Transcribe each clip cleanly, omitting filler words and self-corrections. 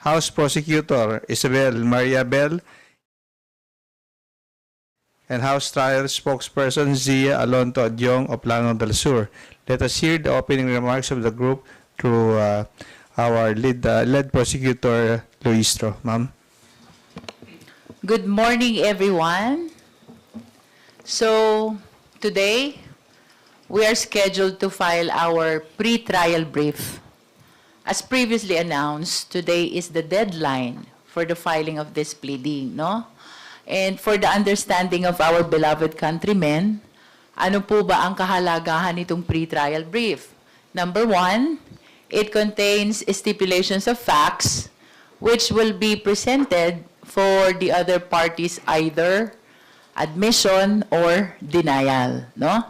House Prosecutor Isabel Maria Bell, and House Trial Spokesperson Zia Alonto Adyong of Lanao del Sur. Let us hear the opening remarks of the group through our lead prosecutor, Luistro. Ma'am. Good morning, everyone. So, today, we are scheduled to file our pre-trial brief. As previously announced, today is the deadline for the filing of this pleading, no? And for the understanding of our beloved countrymen, ano po ba ang kahalagahan nitong pre-trial brief? Number one, it contains stipulations of facts which will be presented for the other parties either admission or denial, no?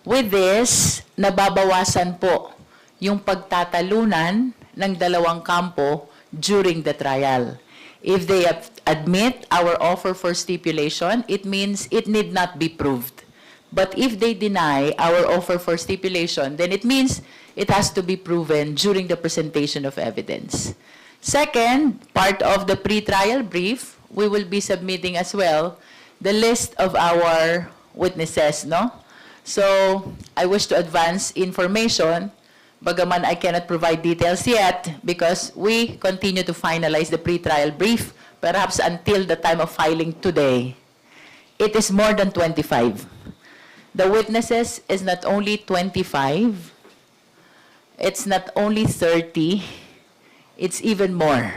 With this, nababawasan po yung pagtatalunan ng dalawang kampo during the trial. If they admit our offer for stipulation, it means it need not be proved. But if they deny our offer for stipulation, then it means it has to be proven during the presentation of evidence. Second, part of the pre-trial brief, we will be submitting as well the list of our witnesses, no? So, I wish to advance information, bagaman I cannot provide details yet because we continue to finalize the pre-trial brief, perhaps until the time of filing today. It is more than 25. The witnesses is not only 25, it's not only 30, it's even more.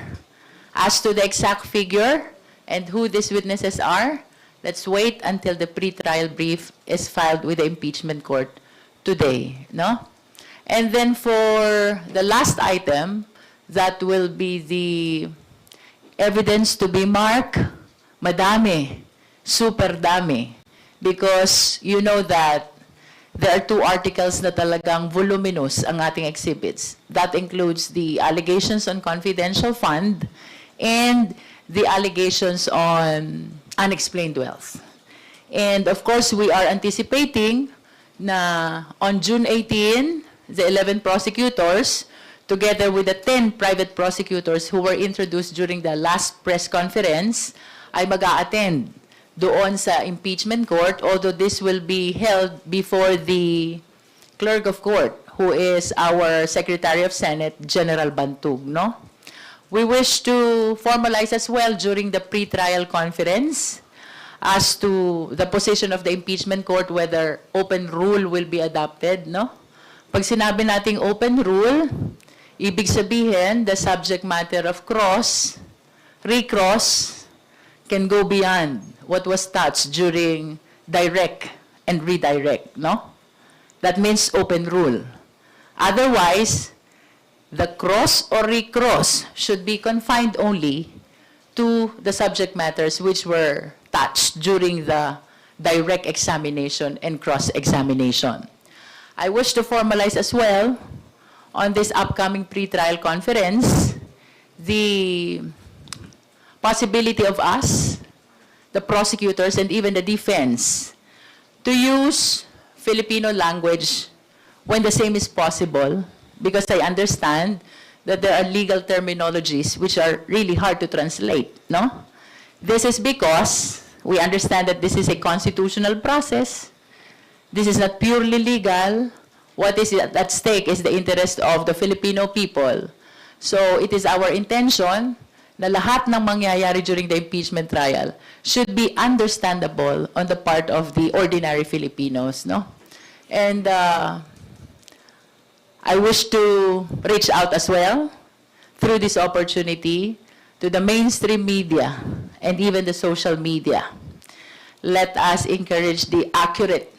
As to the exact figure and who these witnesses are, let's wait until the pre-trial brief is filed with the impeachment court today, no? And then for the last item, that will be the evidence to be marked, madami, super dami. Because you know that there are two articles na talagang voluminous ang ating exhibits. That includes the allegations on confidential fund and the allegations on unexplained wealth. And of course, we are anticipating na on June 18, the 11 prosecutors, together with the 10 private prosecutors who were introduced during the last press conference, ay mag-a-attend doon sa impeachment court, although this will be held before the clerk of court, who is our Secretary of Senate, General Bantug, no? We wish to formalize as well during the pre-trial conference as to the position of the impeachment court, whether open rule will be adopted, no? Pag sinabi nating open rule, ibig sabihin the subject matter of recross can go beyond what was touched during direct and redirect, no? That means open rule. Otherwise, the cross or recross should be confined only to the subject matters which were touched during the direct examination and cross-examination. I wish to formalize as well on this upcoming pre-trial conference the possibility of us, the prosecutors, and even the defense to use Filipino language when the same is possible, because I understand that there are legal terminologies which are really hard to translate, no? This is because we understand that this is a constitutional process. This is not purely legal. What is at stake is the interest of the Filipino people. So it is our intention na lahat ng mangyayari during the impeachment trial should be understandable on the part of the ordinary Filipinos, no? And I wish to reach out as well through this opportunity to the mainstream media and even the social media. Let us encourage the accurate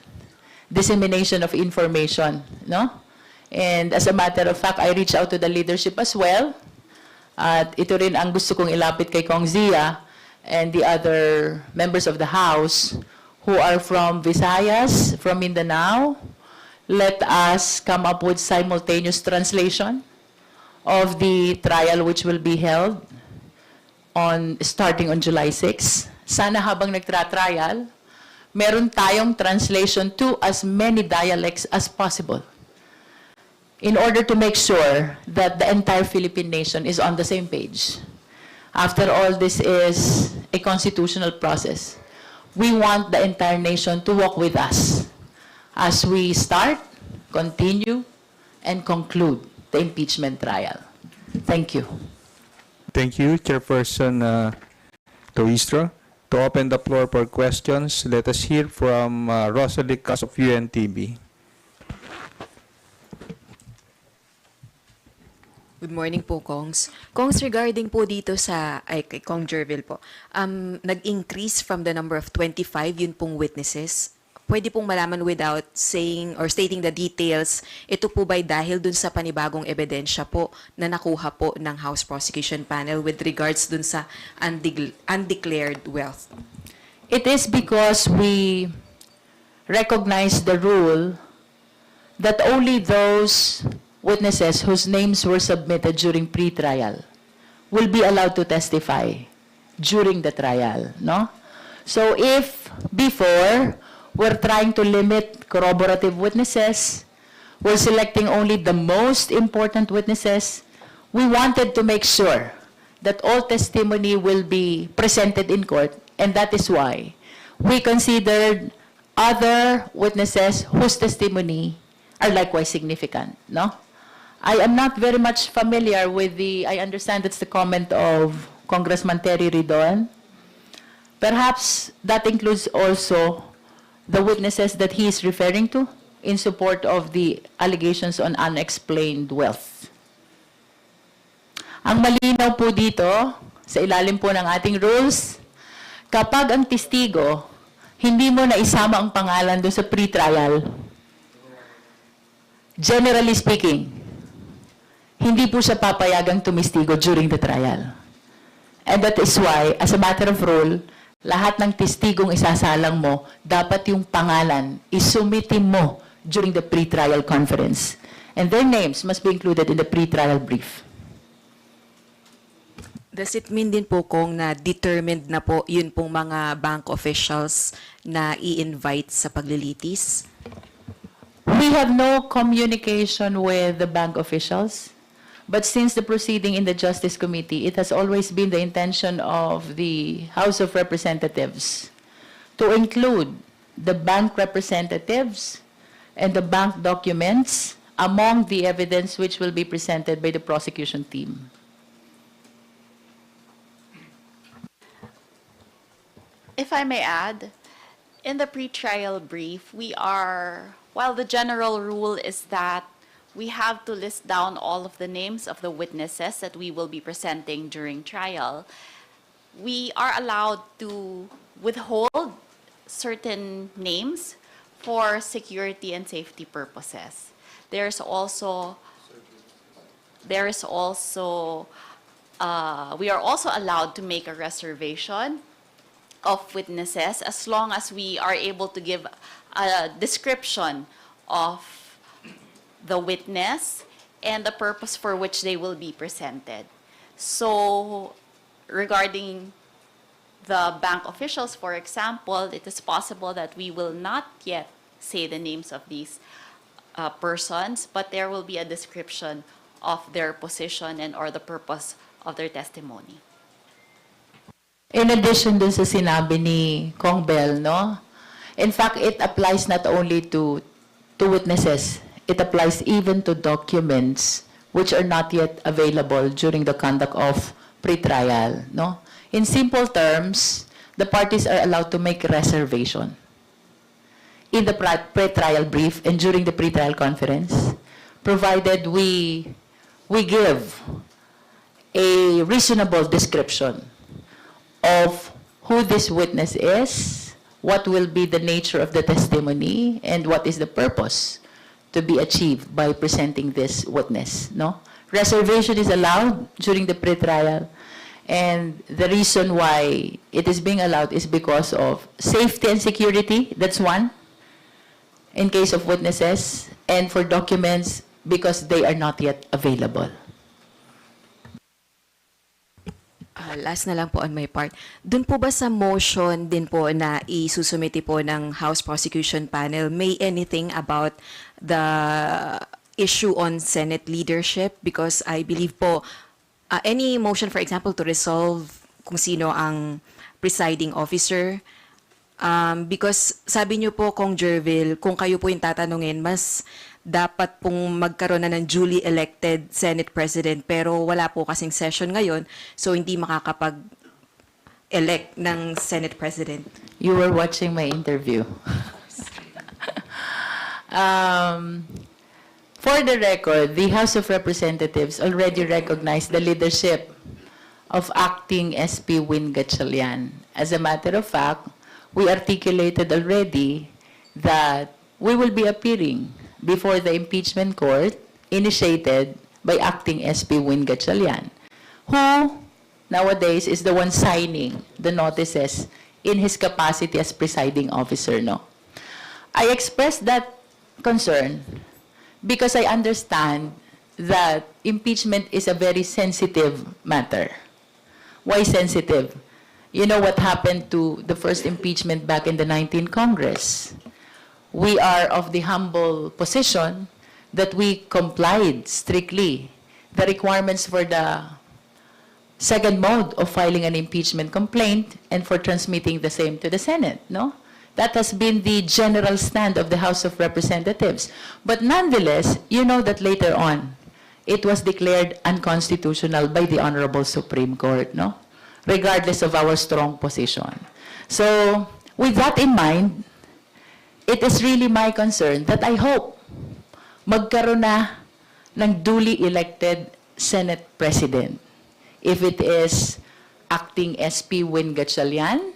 dissemination of information, no? And as a matter of fact, I reach out to the leadership as well. At ito rin ang gusto kong ilapit kay Kong Zia and the other members of the House who are from Visayas, from Mindanao. Let us come up with simultaneous translation of the trial which will be held starting on July 6. Sana habang nagtra-trial, meron tayong translation to as many dialects as possible. in order to make sure that the entire Philippine nation is on the same page. After all, this is a constitutional process. We want the entire nation to walk with us as we start, continue, and conclude the impeachment trial. Thank you. Thank you, Chairperson Luistro. To open the floor for questions, let us hear from Rosalie Cas of UNTV. Good morning po, Kongs. Kongs, regarding po dito sa, kay Kong Jervil po, nag-increase from the number of 25, yun pong witnesses. Pwede pong malaman without saying or stating the details, ito po ba'y dahil dun sa panibagong ebidensya po na nakuha po ng House Prosecution Panel with regards dun sa undeclared wealth? It is because we recognize the rule that only those witnesses whose names were submitted during pre-trial will be allowed to testify during the trial, no? So if before we're trying to limit corroborative witnesses, we're selecting only the most important witnesses, we wanted to make sure that all testimony will be presented in court, and that is why we considered other witnesses whose testimony are likewise significant, no? I am not very much familiar with I understand that's the comment of Congressman Terry Ridon. Perhaps that includes also the witnesses that he is referring to in support of the allegations on unexplained wealth. Ang malinaw po dito, sa ilalim po ng ating rules, kapag ang testigo, hindi mo na isama ang pangalan doon sa pre-trial, generally speaking, hindi po siya papayagang tumistigo during the trial. And that is why, as a matter of rule, lahat ng testigong isasalang mo, dapat yung pangalan, isumitin mo during the pre-trial conference. And their names must be included in the pre-trial brief. Does it mean din po, Kong, na determined na po yun pong mga bank officials na i-invite sa paglilitis? We have no communication with the bank officials. But since the proceeding in the Justice Committee, it has always been the intention of the House of Representatives to include the bank representatives and the bank documents among the evidence which will be presented by the prosecution team. If I may add, in the pretrial brief, while the general rule is that we have to list down all of the names of the witnesses that we will be presenting during trial, we are allowed to withhold certain names for security and safety purposes. We are also allowed to make a reservation of witnesses as long as we are able to give a description of the witness and the purpose for which they will be presented. So regarding the bank officials, for example, it is possible that we will not yet say the names of these persons, but there will be a description of their position and or the purpose of their testimony. In addition dun sa sinabi ni Kong Bell, no? In fact, it applies not only to witnesses, it applies even to documents which are not yet available during the conduct of pretrial, no? In simple terms, the parties are allowed to make reservation in the pretrial brief and during the pretrial conference, provided we give a reasonable description of who this witness is, what will be the nature of the testimony, and what is the purpose to be achieved by presenting this witness, no? Reservation is allowed during the pretrial, and the reason why it is being allowed is because of safety and security, that's one, in case of witnesses, and for documents, because they are not yet available. Last na lang po on my part. Doon po ba sa motion din po na isusumiti po ng House Prosecution Panel, may anything about the issue on Senate leadership? Because I believe po, any motion, for example, to resolve kung sino ang presiding officer, because sabi niyo po, Kong Jervil, kung kayo po yung tatanungin, mas dapat pong magkaroon na ng duly elected Senate President, pero wala po kasing session ngayon, so hindi makakapag-elect ng Senate President. You were watching my interview. For the record, the House of Representatives already recognized the leadership of acting SP Win Gatchalian. As a matter of fact, we articulated already that we will be appearing before the impeachment court initiated by acting SP Win Gatchalian, who nowadays is the one signing the notices in his capacity as presiding officer, no? I expressed that concern because I understand that impeachment is a very sensitive matter. Why sensitive? You know what happened to the first impeachment back in the 19th Congress. We are of the humble position that we complied strictly the requirements for the second mode of filing an impeachment complaint and for transmitting the same to the Senate, no? That has been the general stand of the House of Representatives. But nonetheless, you know that later on, it was declared unconstitutional by the Honorable Supreme Court, no? Regardless of our strong position. So, with that in mind, it is really my concern that I hope magkaroon na ng duly elected Senate President. If it is acting SP Win Gatchalian,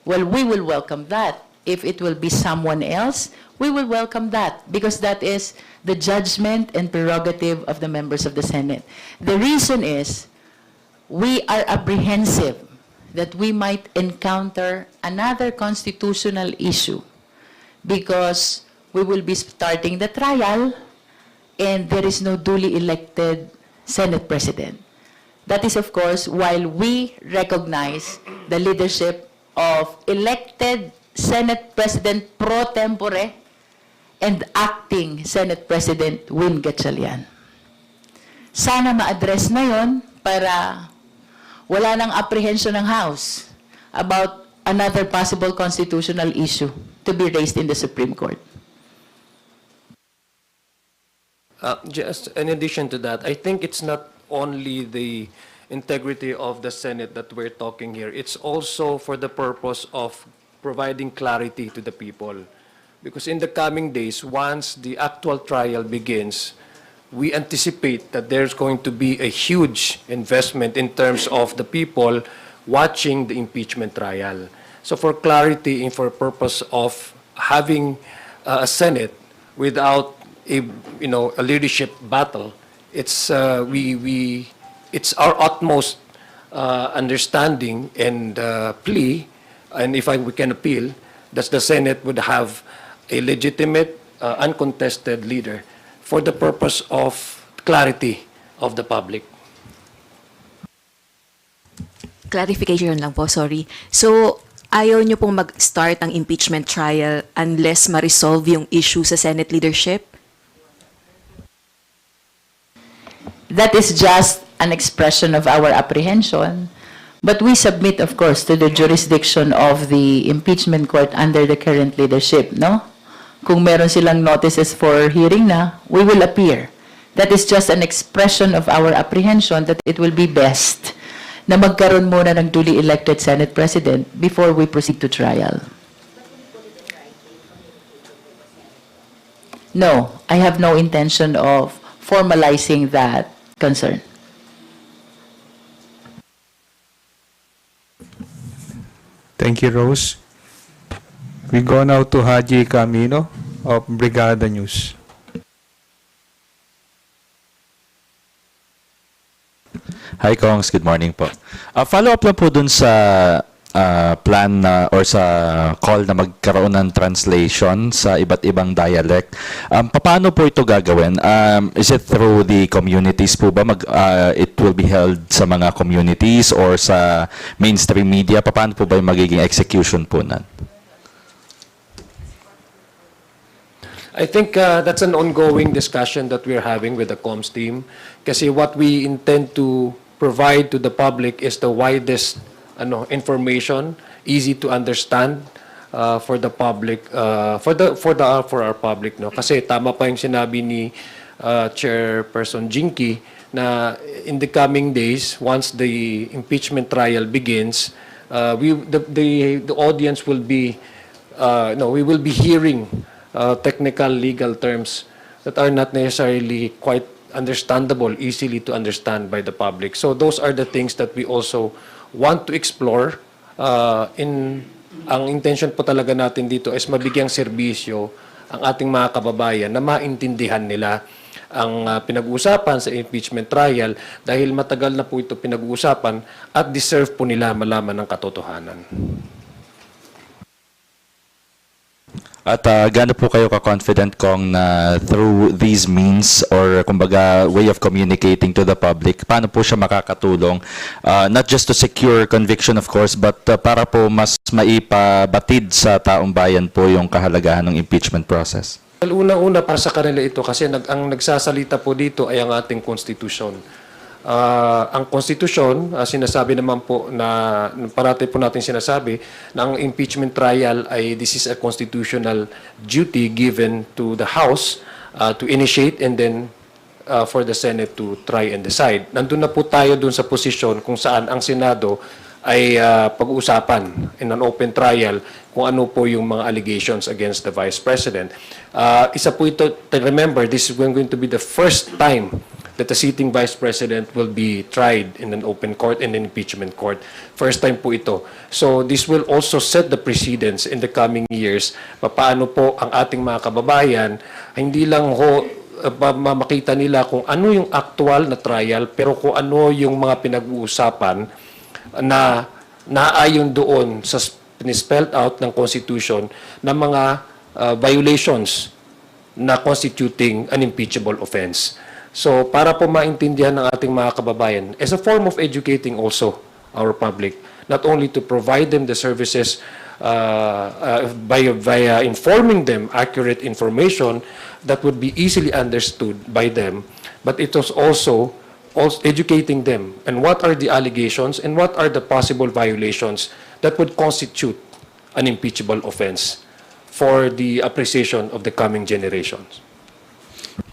well, we will welcome that. If it will be someone else, we will welcome that because that is the judgment and prerogative of the members of the Senate. The reason is we are apprehensive that we might encounter another constitutional issue because we will be starting the trial and there is no duly elected Senate President. That is, of course, while we recognize the leadership of elected Senate President pro tempore and acting Senate President Win Gatchalian. Sana ma-address na yon para wala nang apprehension ng House about another possible constitutional issue to be raised in the Supreme Court. Just in addition to that, I think it's not only the integrity of the Senate that we're talking here. It's also for the purpose of providing clarity to the people. Because in the coming days, once the actual trial begins, we anticipate that there's going to be a huge investment in terms of the people watching the impeachment trial. So for clarity and for purpose of having a Senate without a leadership battle, it's it's our utmost understanding and plea, and if we can appeal, that the Senate would have a legitimate, uncontested leader for the purpose of clarity of the public. Clarification lang po, sorry. So, ayaw nyo pong mag-start ang impeachment trial unless ma-resolve yung issue sa Senate leadership? That is just an expression of our apprehension. But we submit, of course, to the jurisdiction of the impeachment court under the current leadership, no? Kung meron silang notices for hearing na, we will appear. That is just an expression of our apprehension that it will be best na magkaroon muna ng duly elected Senate President before we proceed to trial. No, I have no intention of formalizing that concern. Thank you, Rose. We go now to Haji Camino of Brigada News. Hi, Kongs. Good morning po. Follow-up lang po dun sa plan na or sa call na magkaroon ng translation sa iba't ibang dialect. Paano po ito gagawin? Is it through the communities po ba? It will be held sa mga communities or sa mainstream media? Paano po ba yung magiging execution po nan? I think that's an ongoing discussion that we're having with the comms team. Kasi what we intend to provide to the public is the widest information, easy to understand for the public, for our public. No? Kasi tama pa yung sinabi ni Chairperson Jinky na in the coming days, once the impeachment trial begins, the audience will be, we will be hearing technical legal terms that are not necessarily quite understandable, easily to understand by the public. So those are the things that we also want to explore. Ang intention po talaga natin dito is mabigyang serbisyo ang ating mga kababayan na maintindihan nila ang pinag-uusapan sa impeachment trial dahil matagal na po ito pinag-uusapan at deserve po nila malaman ng katotohanan. At gaano po kayo ka-confident kong na through these means or kumbaga way of communicating to the public, paano po siya makakatulong not just to secure conviction of course, but para po mas maipabatid sa taong bayan po yung kahalagahan ng impeachment process? Well, una-una para sa kanila ito kasi ang nagsasalita po dito ay ang ating konstitusyon. Ang konstitusyon, sinasabi naman po na parati po natin sinasabi na ang impeachment trial ay this is a constitutional duty given to the House to initiate and then for the Senate to try and decide. Nandun na po tayo dun sa posisyon kung saan ang Senado ay pag-uusapan in an open trial kung ano po yung mga allegations against the Vice President. Isa po ito, remember, this is going to be the first time that the sitting Vice President will be tried in an open court, in an impeachment court. First time po ito. So this will also set the precedents in the coming years. Paano po ang ating mga kababayan, hindi lang makita nila kung ano yung actual na trial, pero kung ano yung mga pinag-uusapan na naayon doon sa spelled out ng Constitution na mga violations na constituting an impeachable offense. So, para po maintindihan ng ating mga kababayan, as a form of educating also our public, not only to provide them the services via informing them accurate information that would be easily understood by them, but it was also educating them and what are the allegations and what are the possible violations that would constitute an impeachable offense for the appreciation of the coming generations.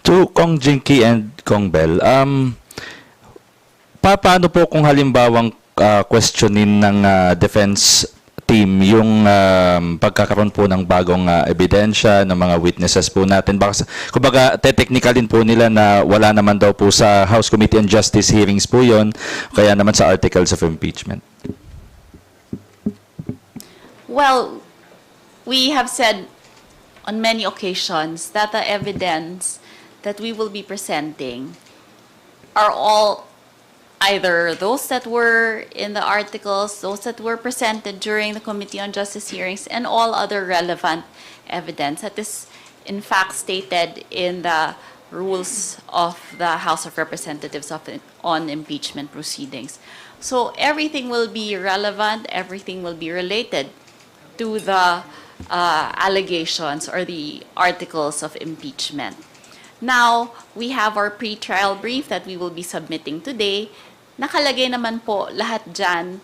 To Kong Jinky and Kong Bell, paano po kung halimbawang questionin ng defense team yung pagkakaroon po ng bagong ebidensya ng mga witnesses po natin? Baka, kumbaga, technicalin po nila na wala naman daw po sa House Committee on Justice hearings po yon, kaya naman sa articles of impeachment. Well, we have said on many occasions that the evidence that we will be presenting are all either those that were in the articles, those that were presented during the Committee on Justice hearings, and all other relevant evidence that is in fact stated in the rules of the House of Representatives on impeachment proceedings. So everything will be relevant, everything will be related to the allegations or the articles of impeachment. Now, we have our pre-trial brief that we will be submitting today. Nakalagay naman po lahat dyan,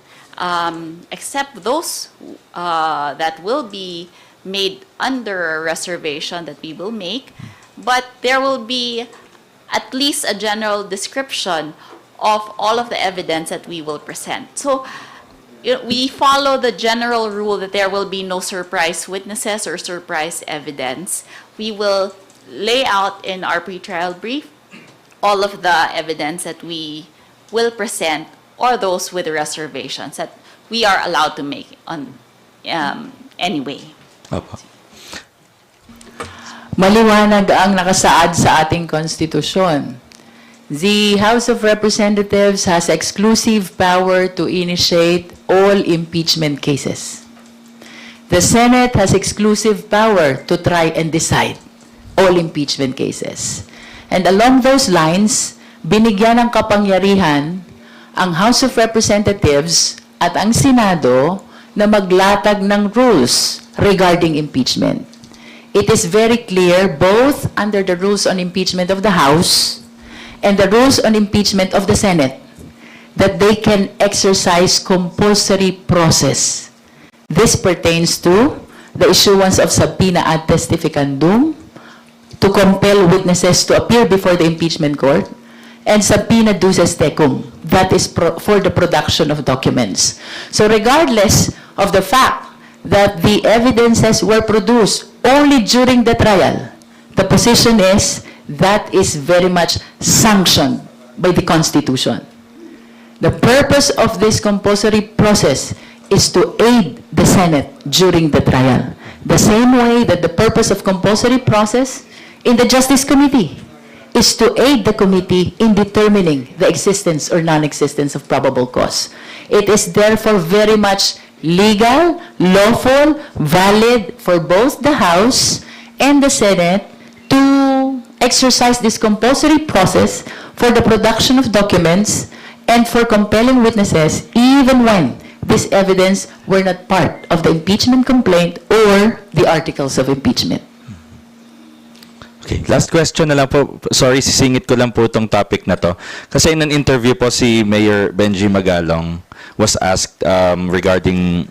except those that will be made under a reservation that we will make. But there will be at least a general description of all of the evidence that we will present. So, we follow the general rule that there will be no surprise witnesses or surprise evidence. We will lay out in our pretrial brief all of the evidence that we will present or those with reservations that we are allowed to make on anyway. Opo. Maliwanag ang nakasaad sa ating konstitusyon. The House of Representatives has exclusive power to initiate all impeachment cases. The Senate has exclusive power to try and decide all impeachment cases. And along those lines, binigyan ng kapangyarihan ang House of Representatives at ang Senado na maglatag ng rules regarding impeachment. it is very clear, both under the rules on impeachment of the House and the rules on impeachment of the Senate, that they can exercise compulsory process. This pertains to the issuance of subpoena ad testificandum, to compel witnesses to appear before the impeachment court, and subpoena duces tecum, that is for the production of documents. So regardless of the fact that the evidences were produced only during the trial, the position is that is very much sanctioned by the Constitution. The purpose of this compulsory process is to aid the Senate during the trial, the same way that the purpose of compulsory process in the Justice Committee is to aid the committee in determining the existence or non-existence of probable cause. It is therefore very much legal, lawful, valid for both the House and the Senate to exercise this compulsory process for the production of documents and for compelling witnesses even when this evidence were not part of the impeachment complaint or the articles of impeachment. Okay, last question na lang po. Sorry, sisingit ko lang po itong topic na to. Kasi in an interview po si Mayor Benji Magalong was asked regarding,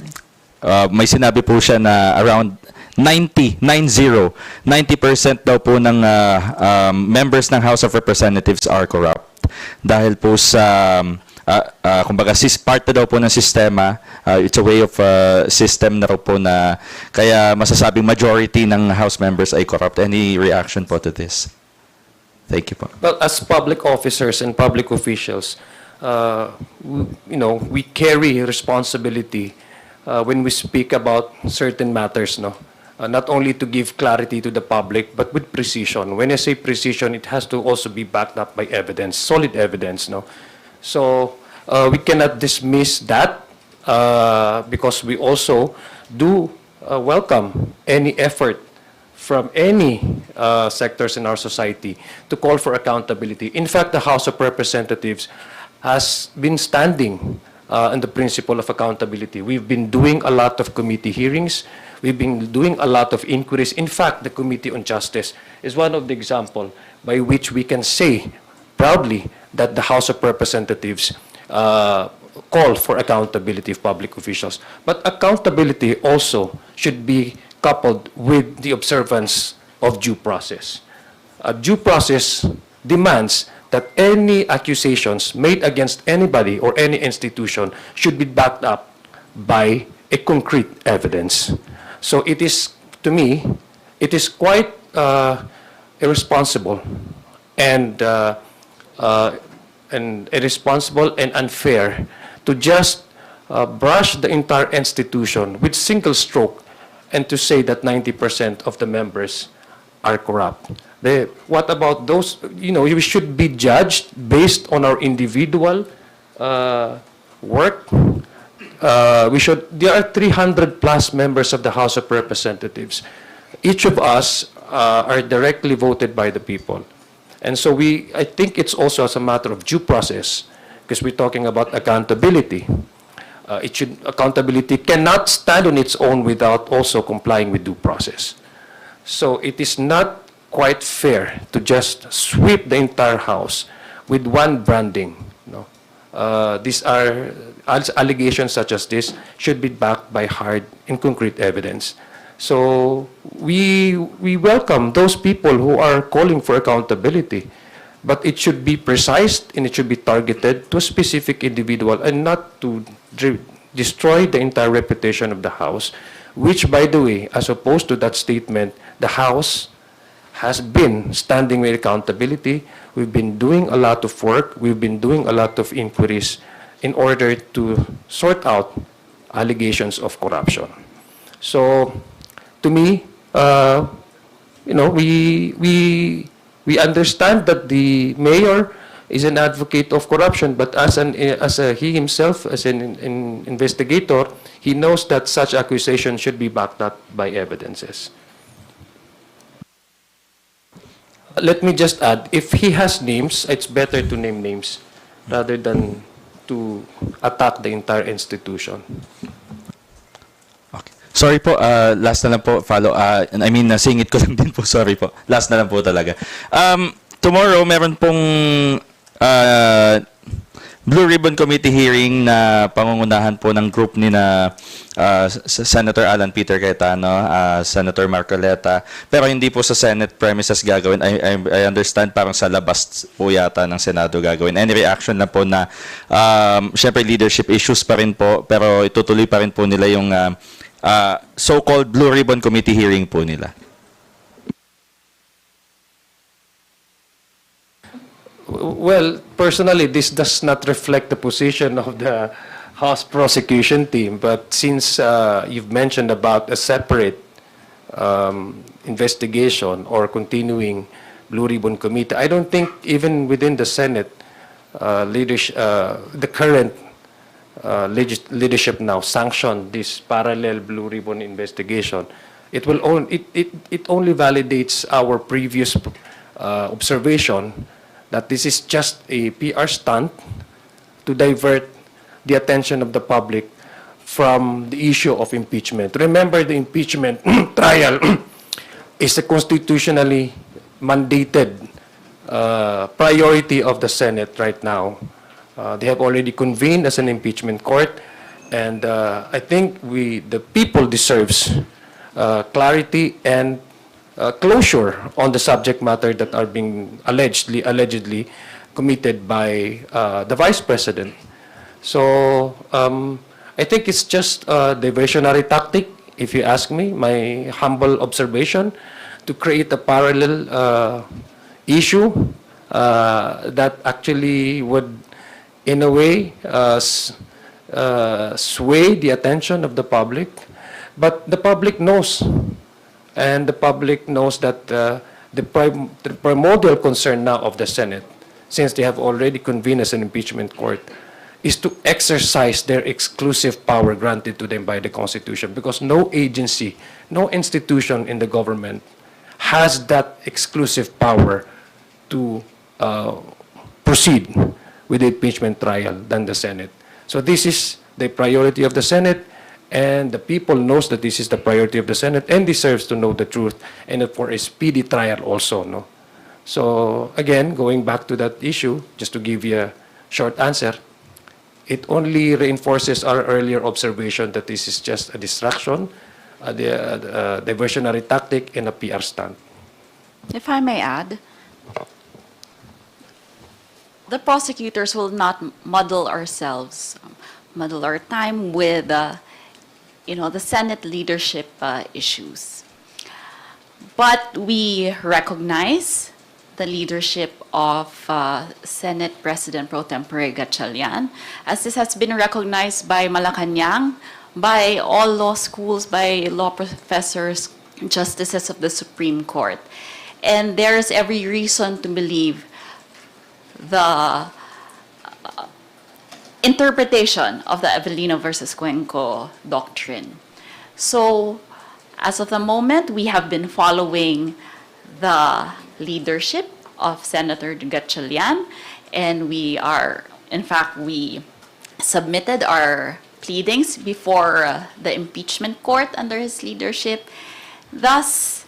may sinabi po siya na around 90% daw po ng members ng House of Representatives are corrupt. Dahil po sa kumbaga part na daw po ng sistema, it's a way of system na raw po na kaya masasabing majority ng House members ay corrupt. Any reaction po to this? Thank you po. Well, as public officers and public officials, we carry responsibility when we speak about certain matters, no? Not only to give clarity to the public, but with precision. When I say precision, it has to also be backed up by evidence, solid evidence, no? So we cannot dismiss that because we also do welcome any effort from any sectors in our society to call for accountability. In fact, the House of Representatives has been standing on the principle of accountability. We've been doing a lot of committee hearings. We've been doing a lot of inquiries. In fact, the Committee on Justice is one of the examples by which we can say proudly that the House of Representatives call for accountability of public officials. But accountability also should be coupled with the observance of due process. Due process demands that any accusations made against anybody or any institution should be backed up by a concrete evidence. So it is, to me, it is quite irresponsible and irresponsible and unfair to just brush the entire institution with single stroke and to say that 90% of the members are corrupt. What about those? We should be judged based on our individual work. There are 300 plus members of the House of Representatives. Each of us are directly voted by the people. And so I think it's also as a matter of due process, because we're talking about accountability. Accountability cannot stand on its own without also complying with due process. So it is not quite fair to just sweep the entire House with one branding. These are allegations such as this should be backed by hard and concrete evidence. So we welcome those people who are calling for accountability, but it should be precise and it should be targeted to a specific individual and not to destroy the entire reputation of the House, which, by the way, as opposed to that statement, the House has been standing with accountability. We've been doing a lot of work. We've been doing a lot of inquiries in order to sort out allegations of corruption. So, to me, we understand that the mayor is an advocate of corruption, but he himself, as an investigator, he knows that such accusations should be backed up by evidences. Let me just add, if he has names, it's better to name names rather than to attack the entire institution. Okay. Sorry po, last na lang po, follow, singit ko lang din po, sorry po. Last na lang po talaga. Tomorrow, meron pong Blue Ribbon Committee hearing na pangungunahan po ng group ni na Senator Alan Peter Cayetano, Senator Marcoleta, pero hindi po sa Senate premises gagawin. I understand parang sa labas po yata ng Senado gagawin. Any reaction na po na syempre leadership issues pa rin po, pero itutuloy pa rin po nila yung so-called Blue Ribbon Committee hearing po nila. Well, personally, this does not reflect the position of the House prosecution team. But since you've mentioned about a separate investigation or continuing Blue Ribbon Committee, I don't think even within the Senate, the current leadership now sanctioned this parallel Blue Ribbon investigation. It only validates our previous observation that this is just a PR stunt to divert the attention of the public from the issue of impeachment. Remember, the impeachment trial is a constitutionally mandated priority of the Senate right now. They have already convened as an impeachment court, and I think the people deserves clarity and closure on the subject matter that are being allegedly committed by the Vice President. So I think it's just a diversionary tactic, if you ask me, my humble observation, to create a parallel issue that actually would, in a way, sway the attention of the public. But the public knows. And the public knows that the primordial concern now of the Senate, since they have already convened as an impeachment court, is to exercise their exclusive power granted to them by the Constitution, because no agency, no institution in the government has that exclusive power to proceed with the impeachment trial than the Senate. So this is the priority of the Senate, and the people knows that this is the priority of the Senate and deserves to know the truth, and for a speedy trial also, no? So again, going back to that issue, just to give you a short answer, it only reinforces our earlier observation that this is just a distraction, a diversionary tactic, and a PR stunt. If I may add, the prosecutors will not muddle ourselves, muddle our time with the Senate leadership issues. But we recognize the leadership of Senate President Pro Tempore Gatchalian, as this has been recognized by Malacanang, by all law schools, by law professors, justices of the Supreme Court. And there is every reason to believe the interpretation of the Avellino versus Cuenco doctrine. So, as of the moment, we have been following the leadership of Senator Gatchalian, and we submitted our pleadings before the impeachment court under his leadership. Thus,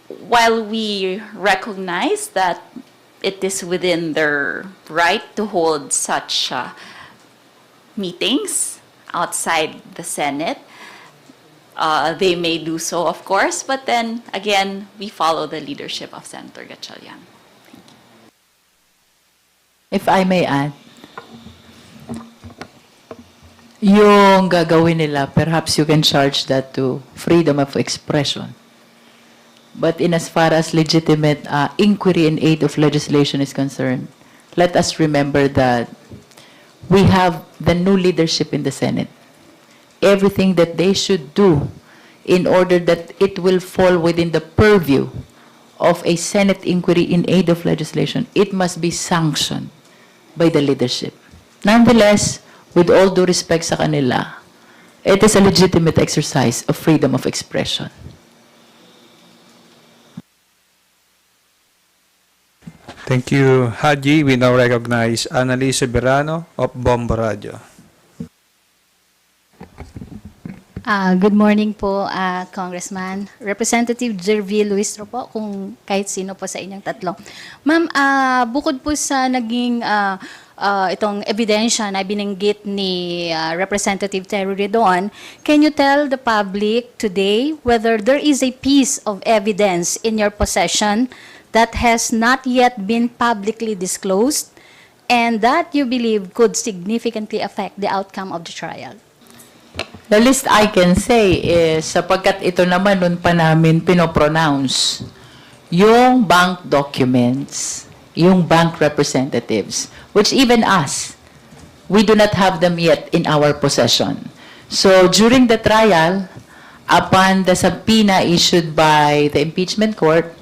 while we recognize that it is within their right to hold such meetings outside the Senate, they may do so, of course, but then again, we follow the leadership of Senator Gatchalian. If I may add, yung gagawin nila, perhaps you can charge that to freedom of expression. But in as far as legitimate inquiry in aid of legislation is concerned, let us remember that we have the new leadership in the Senate. Everything that they should do in order that it will fall within the purview of a Senate inquiry in aid of legislation, it must be sanctioned by the leadership. Nonetheless, with all due respect sa kanila, it is a legitimate exercise of freedom of expression. Thank you, Haji. We now recognize Annalise Berano of Bombo Radio. Good morning po, Congressman. Representative Jervie Luistro po, kung kahit sino po sa inyong tatlo. Ma'am, bukod po sa naging itong ebidensya na binanggit ni Representative Terry Redon, can you tell the public today whether there is a piece of evidence in your possession that has not yet been publicly disclosed and that you believe could significantly affect the outcome of the trial? The least I can say is, sapagkat ito naman nun pa namin pinopronounce, yung bank documents, yung bank representatives, which even us, we do not have them yet in our possession. So during the trial, upon the subpoena issued by the impeachment court,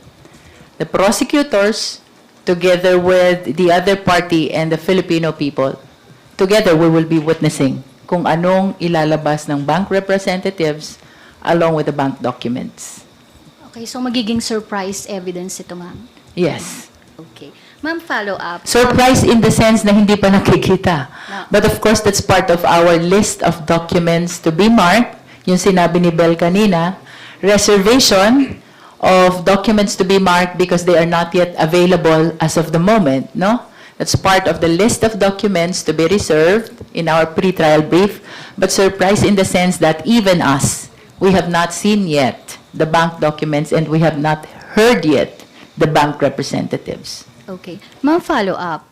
the prosecutors, together with the other party and the Filipino people, together we will be witnessing kung anong ilalabas ng bank representatives along with the bank documents. Okay, so magiging surprise evidence ito, ma'am. Yes. Okay. Ma'am, follow up. Surprise in the sense na hindi pa nakikita. No. But of course, that's part of our list of documents to be marked. Yung sinabi ni Bel kanina, reservation of documents to be marked because they are not yet available as of the moment, no? That's part of the list of documents to be reserved in our pre-trial brief, but surprise in the sense that even us, we have not seen yet the bank documents and we have not heard yet the bank representatives. Okay. Ma'am, follow up.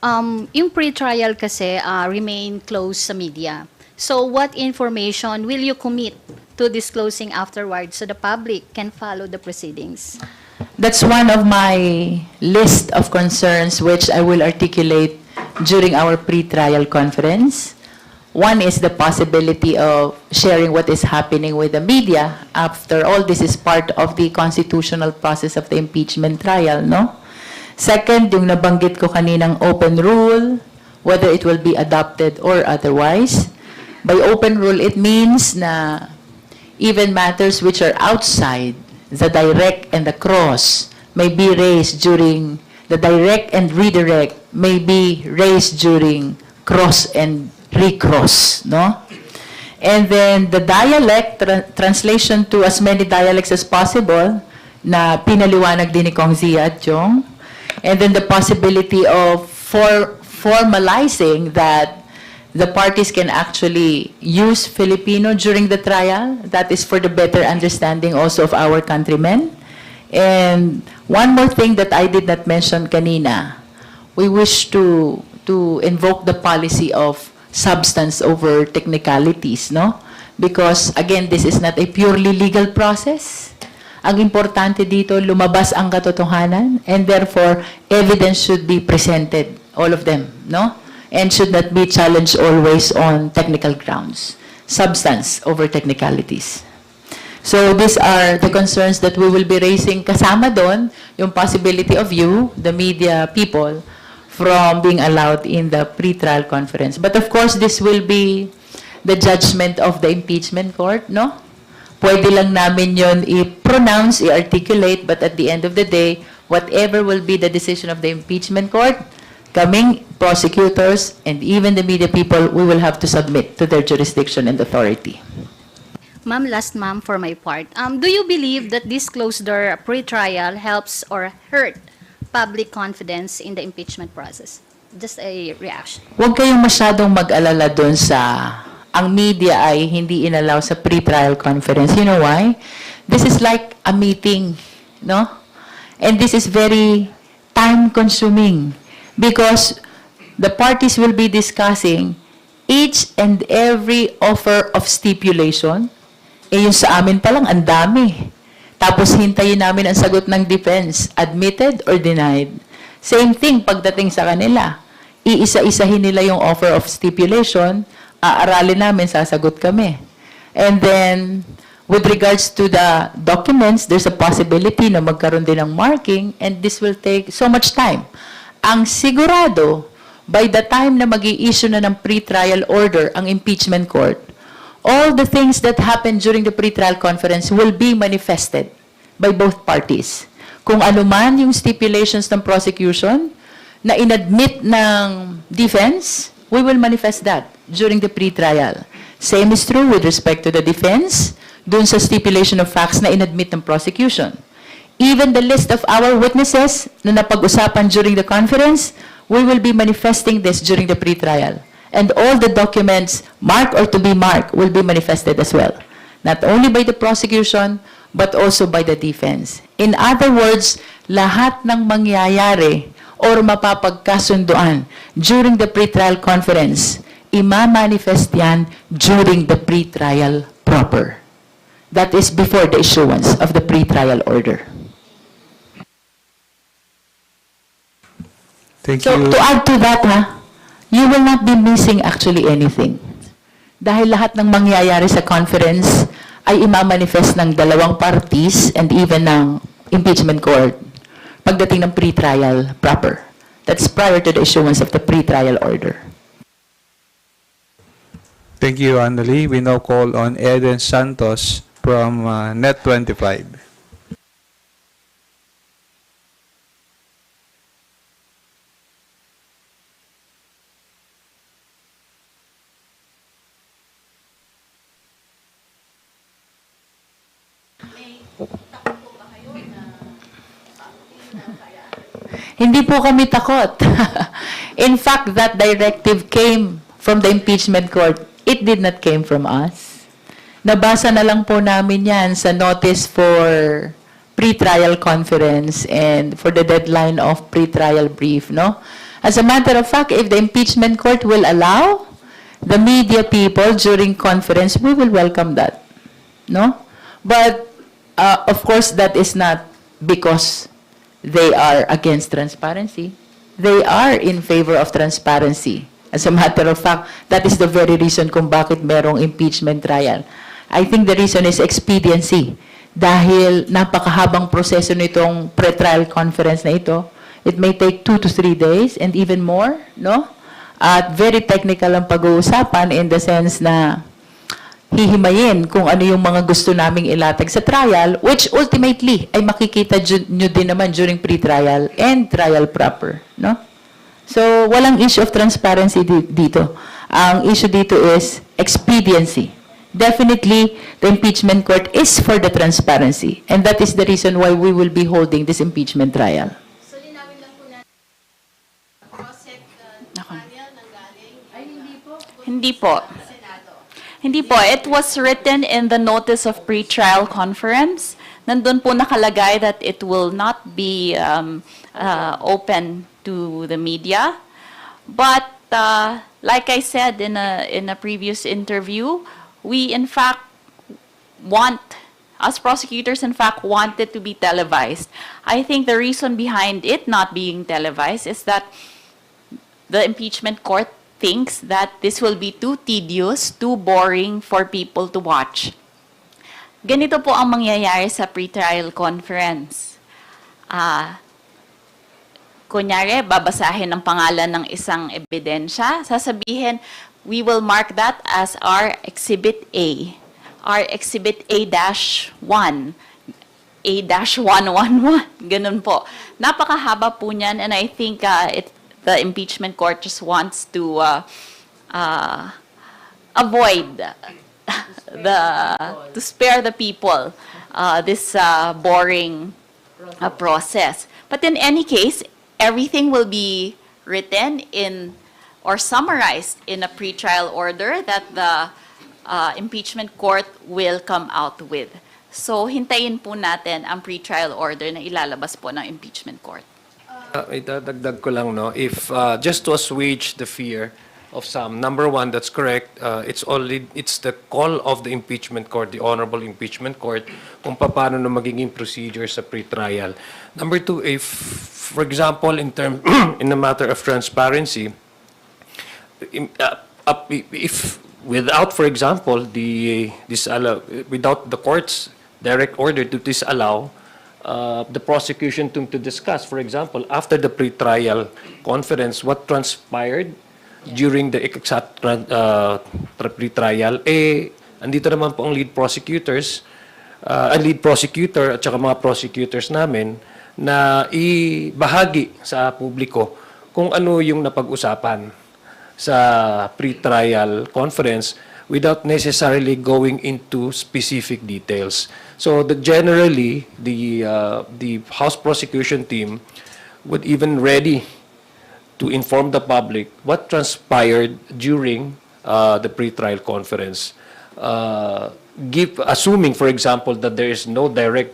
Yung pre-trial kasi remain closed sa media. So what information will you commit to disclosing afterwards so the public can follow the proceedings? That's one of my list of concerns which I will articulate during our pre-trial conference. One is the possibility of sharing what is happening with the media. After all, this is part of the constitutional process of the impeachment trial, no? Second, yung nabanggit ko kaninang open rule, whether it will be adopted or otherwise. By open rule, it means na even matters which are outside the direct and the cross may be raised during the direct and redirect may be raised during cross and recross, no? And then the dialect, translation to as many dialects as possible, na pinaliwanag din ni Kong Zia at Jong. And then the possibility of formalizing that the parties can actually use Filipino during the trial. That is for the better understanding also of our countrymen. And one more thing that I did not mention kanina, we wish to invoke the policy of substance over technicalities, no? Because again, this is not a purely legal process. Ang importante dito, lumabas ang katotohanan, and therefore, evidence should be presented, all of them, no? And should not be challenged always on technical grounds. Substance over technicalities. So these are the concerns that we will be raising. Kasama doon, yung possibility of you, the media people, from being allowed in the pre-trial conference. But of course, this will be the judgment of the impeachment court, no? Pwede lang namin yon i-pronounce, i-articulate, but at the end of the day, whatever will be the decision of the impeachment court, coming prosecutors and even the media people, we will have to submit to their jurisdiction and authority. Ma'am, last ma'am for my part. Do you believe that this closed-door pre-trial helps or hurt public confidence in the impeachment process? Just a reaction. Huwag kayong masyadong mag-alala doon sa ang media ay hindi inalaw sa pre-trial conference. You know why? This is like a meeting, no? And this is very time-consuming because the parties will be discussing each and every offer of stipulation. Eh, yung sa amin pa lang, ang dami. Tapos hintayin namin ang sagot ng defense, admitted or denied. Same thing pagdating sa kanila. Iisa-isahin nila yung offer of stipulation, aaralin namin, sasagot kami. And then, with regards to the documents, there's a possibility na magkaroon din ng marking, and this will take so much time. Ang sigurado, by the time na mag-i-issue na ng pre-trial order ang impeachment court, all the things that happened during the pre-trial conference will be manifested by both parties. Kung ano man yung stipulations ng prosecution na inadmit ng defense, we will manifest that during the pre-trial. Same is true with respect to the defense, dun sa stipulation of facts na inadmit ng prosecution. Even the list of our witnesses na napag-usapan during the conference, we will be manifesting this during the pre-trial. And all the documents marked or to be marked will be manifested as well. Not only by the prosecution, but also by the defense. In other words, lahat ng mangyayari or mapapagkasunduan during the pre-trial conference, ima-manifest yan during the pre-trial proper. That is before the issuance of the pre-trial order. Thank So you. to add to that, you will not be missing actually anything. Dahil lahat ng mangyayari sa conference ay imamanifest ng dalawang parties and even ng impeachment court pagdating ng pre-trial proper. That's prior to the issuance of the pre-trial order. Thank you, Annalie. We now call on Eden Santos from Net25. Hindi po kami takot. In fact, that directive came from the impeachment court. It did not came from us. Nabasa na lang po namin yan sa notice for pre-trial conference and for the deadline of pre-trial brief, no? As a matter of fact, if the impeachment court will allow the media people during conference, we will welcome that, no? But, of course, that is not because they are against transparency. They are in favor of transparency. As a matter of fact, that is the very reason kung bakit merong impeachment trial. I think the reason is expediency. Dahil napakahabang proseso nitong pre-trial conference na ito, it may take 2 to 3 days and even more, no? At very technical ang pag-uusapan in the sense na hihimayin kung ano yung mga gusto naming ilatag sa trial, which ultimately ay makikita nyo din naman during pre-trial and trial proper, no? So, walang issue of transparency dito. Ang issue dito is expediency. Definitely, the impeachment court is for the transparency, and that is the reason why we will be holding this impeachment trial. So, linawin lang po natin. Panel ng galing. Ay, hindi po. Hindi po. Hindi po. It was written in the notice of pre-trial conference. Nandun po nakalagay that it will not be open to the media. But like I said in a previous interview, we in fact as prosecutors in fact want it to be televised. I think the reason behind it not being televised is that the impeachment court thinks that this will be too tedious, too boring for people to watch. Ganito po ang mangyayari sa pre-trial conference. Kunyari, babasahin ang pangalan ng isang ebidensya, sasabihin, we will mark that as our Exhibit A. Our Exhibit A-1. A-111. Ganun po. Napakahaba po niyan, and I think the impeachment court just wants to avoid to spare the people this boring process. But in any case, everything will be written in or summarized in a pretrial order that the impeachment court will come out with. So, hintayin po natin ang pretrial order na ilalabas po ng impeachment court. Idadagdag ko lang, no, if just to assuage the fear of some, number one, that's correct, it's the call of the impeachment court, the honorable impeachment court, kung paano na magiging procedure sa pre-trial. Number two, if, for example, in the matter of transparency, if without, for example, without the court's direct order to disallow the prosecution to discuss, for example, after the pre-trial conference, what transpired during the exact pre-trial, andito naman po ang lead prosecutor at saka mga prosecutors namin na ibahagi sa publiko kung ano yung napag-usapan sa pre-trial conference without necessarily going into specific details. So generally, the House prosecution team would even ready to inform the public what transpired during the pre-trial conference. Assuming, for example, that there is no direct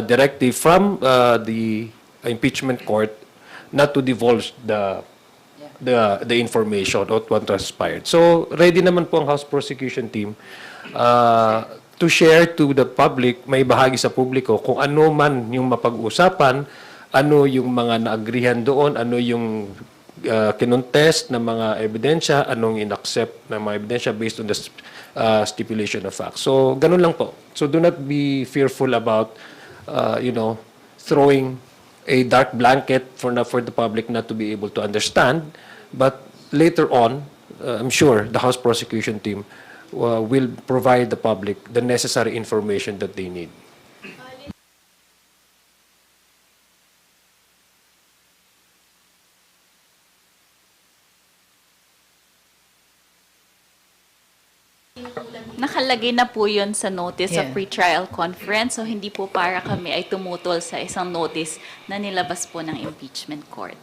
directive from the impeachment court not to divulge the information or what transpired. So, ready naman po ang House prosecution team to share to the public, may bahagi sa publiko kung ano man yung mapag-usapan, ano yung mga naagrihan doon, ano yung kinontest ng mga ebidensya, anong inaccept ng mga ebidensya based on the stipulation of facts. So, ganun lang po. So, do not be fearful about, throwing a dark blanket for the public not to be able to understand. But later on, I'm sure the House prosecution team will provide the public the necessary information that they need. Nakalagay na po yun sa notice of Yeah. pre-trial conference, so hindi po para kami ay tumutol sa isang notice na nilabas po ng impeachment court.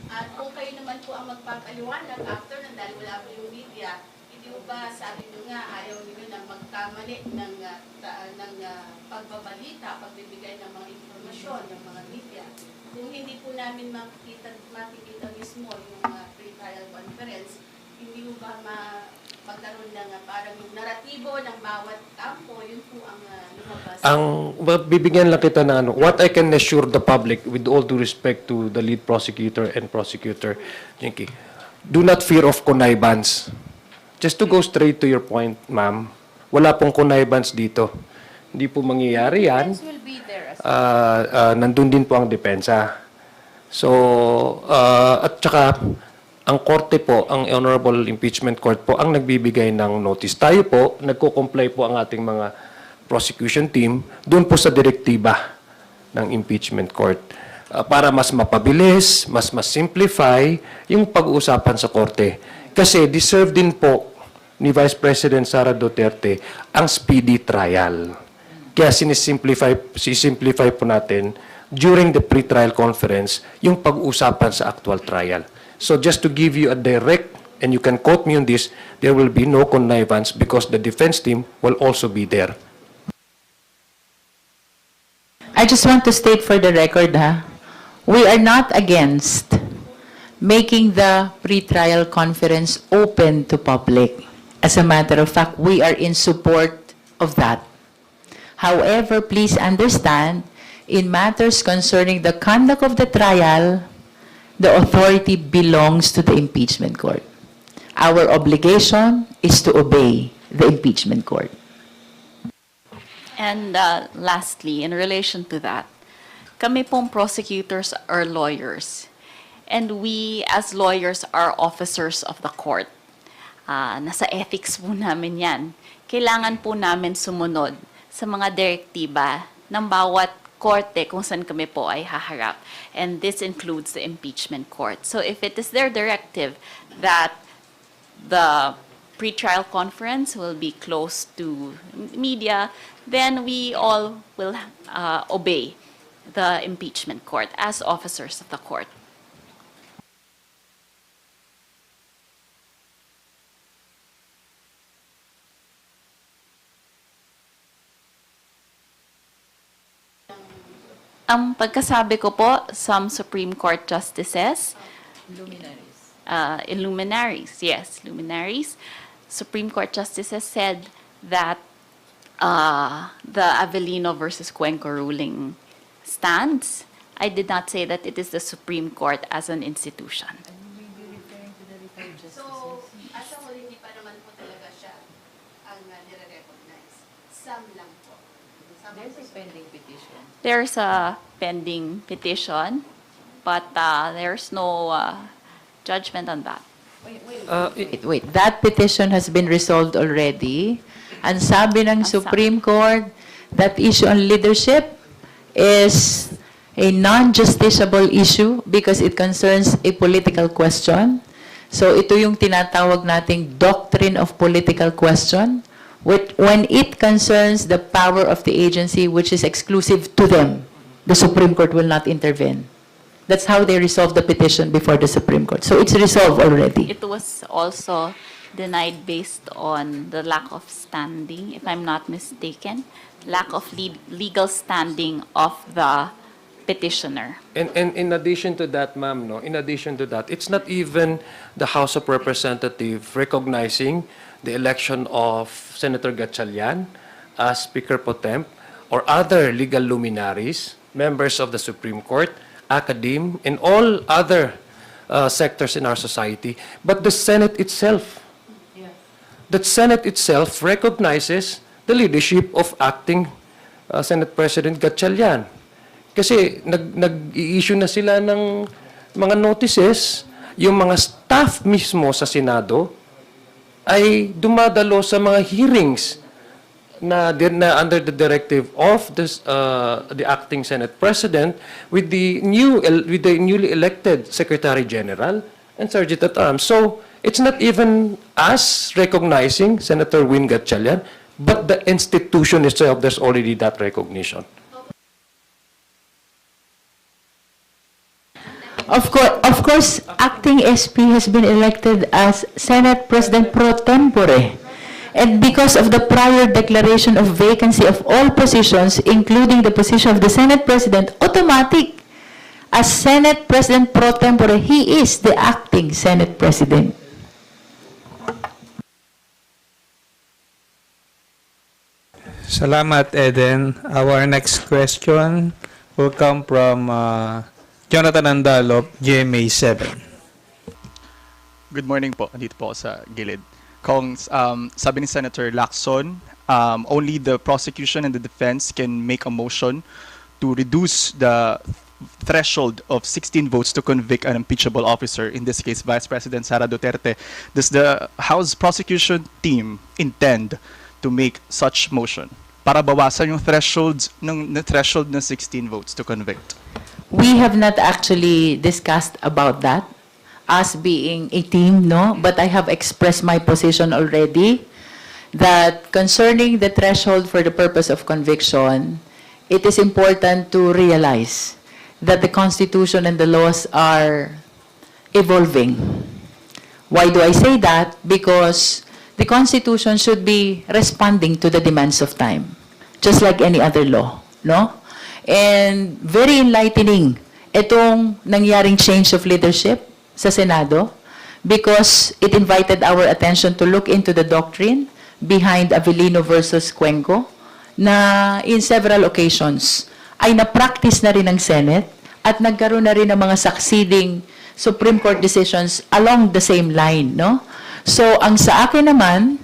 At kung kayo naman po ang magpapaliwanag after ng dahil wala po yung media, hindi po ba sabi nyo nga ayaw nyo na magkamali ng pagbabalita, pagbibigay ng mga informasyon ng mga media. Kung hindi po namin makikita mismo yung pre-trial conference, hindi po ba magkaroon ng parang yung naratibo ng bawat kampo, yun po ang lumabas. Bibigyan lang kita ng what I can assure the public with all due respect to the lead prosecutor and prosecutor, Jinky, do not fear of connivance. Just to go straight to your point, ma'am, wala pong connivance dito. Hindi po mangyayari yan. Will be there as Nandun din po ang depensa. So, at saka, ang korte po, ang Honorable Impeachment Court po, ang nagbibigay ng notice. Tayo po, nagko-comply po ang ating mga prosecution team doon po sa direktiba ng Impeachment Court para mas mapabilis, mas simplify yung pag-uusapan sa korte. Kasi deserve din po ni Vice President Sara Duterte ang speedy trial. Kaya sisimplify po natin during the pre-trial conference yung pag-uusapan sa actual trial. So just to give you a direct, and you can quote me on this, there will be no connivance because the defense team will also be there. I just want to state for the record, we are not against making the pre-trial conference open to public. As a matter of fact, we are in support of that. However, please understand, in matters concerning the conduct of the trial, the authority belongs to the impeachment court. Our obligation is to obey the impeachment court. And lastly, in relation to that, kami pong prosecutors are lawyers. And we, as lawyers, are officers of the court. Nasa ethics po namin yan. Kailangan po namin sumunod sa mga direktiba ng bawat korte kung saan kami po ay haharap. And this includes the impeachment court. So if it is their directive that the pre-trial conference will be closed to media, then we all will obey the impeachment court as officers of the court. Ang pagkasabi ko po, some Supreme Court justices, luminaries, yes, luminaries, Supreme Court justices said that the Avellino versus Cuenco ruling stands. I did not say that it is the Supreme Court as an institution. So, asa mo hindi pa naman po talaga siya ang nire-recognize. Some lang po. There's a pending petition. There's a pending petition, but there's no judgment on that. Wait, that petition has been resolved already. And sabi ng Supreme Court, that issue on leadership is a non-justiciable issue because it concerns a political question. So ito yung tinatawag nating doctrine of political question, when it concerns the power of the agency which is exclusive to them, the Supreme Court will not intervene. That's how they resolved the petition before the Supreme Court. So it's resolved already. It was also denied based on the lack of standing, if I'm not mistaken, lack of legal standing of the petitioner. And in addition to that, ma'am, no, in addition to that, it's not even the House of Representatives recognizing the election of Senator Gatchalian as Speaker Pro Temp or other legal luminaries, members of the Supreme Court, academe, and all other sectors in our society, but the Senate itself. The Senate itself recognizes the leadership of acting Senate President Gatchalian. Kasi nag-i-issue na sila ng mga notices, yung mga staff mismo sa Senado ay dumadalo sa mga hearings na under the directive of the acting Senate President with the newly elected Secretary General and Sergeant at Arms. So it's not even us recognizing Senator Win Gatchalian, but the institution itself. There's already that recognition. Of course, acting SP has been elected as Senate President pro tempore. And because of the prior declaration of vacancy of all positions, including the position of the Senate President, automatic. As Senate President pro tempore, he is the acting Senate President. Salamat, Eden. Our next question will come from Jonathan Andalop, GMA 7. Good morning po. Andito po ako sa gilid. Kung sabi ni Senator Lacson, only the prosecution and the defense can make a motion to reduce the threshold of 16 votes to convict an impeachable officer, in this case, Vice President Sara Duterte. Does the House prosecution team intend to make such motion para bawasan yung threshold na 16 votes to convict? We have not actually discussed about that as being a team, no? But I have expressed my position already that concerning the threshold for the purpose of conviction, it is important to realize that the Constitution and the laws are evolving. Why do I say that? Because the Constitution should be responding to the demands of time, just like any other law, no? And very enlightening itong nangyaring change of leadership sa Senado because it invited our attention to look into the doctrine behind Avellino versus Cuenco na in several occasions ay na-practice na rin ng Senate at nagkaroon na rin ng mga succeeding Supreme Court decisions along the same line, no? So, ang sa akin naman,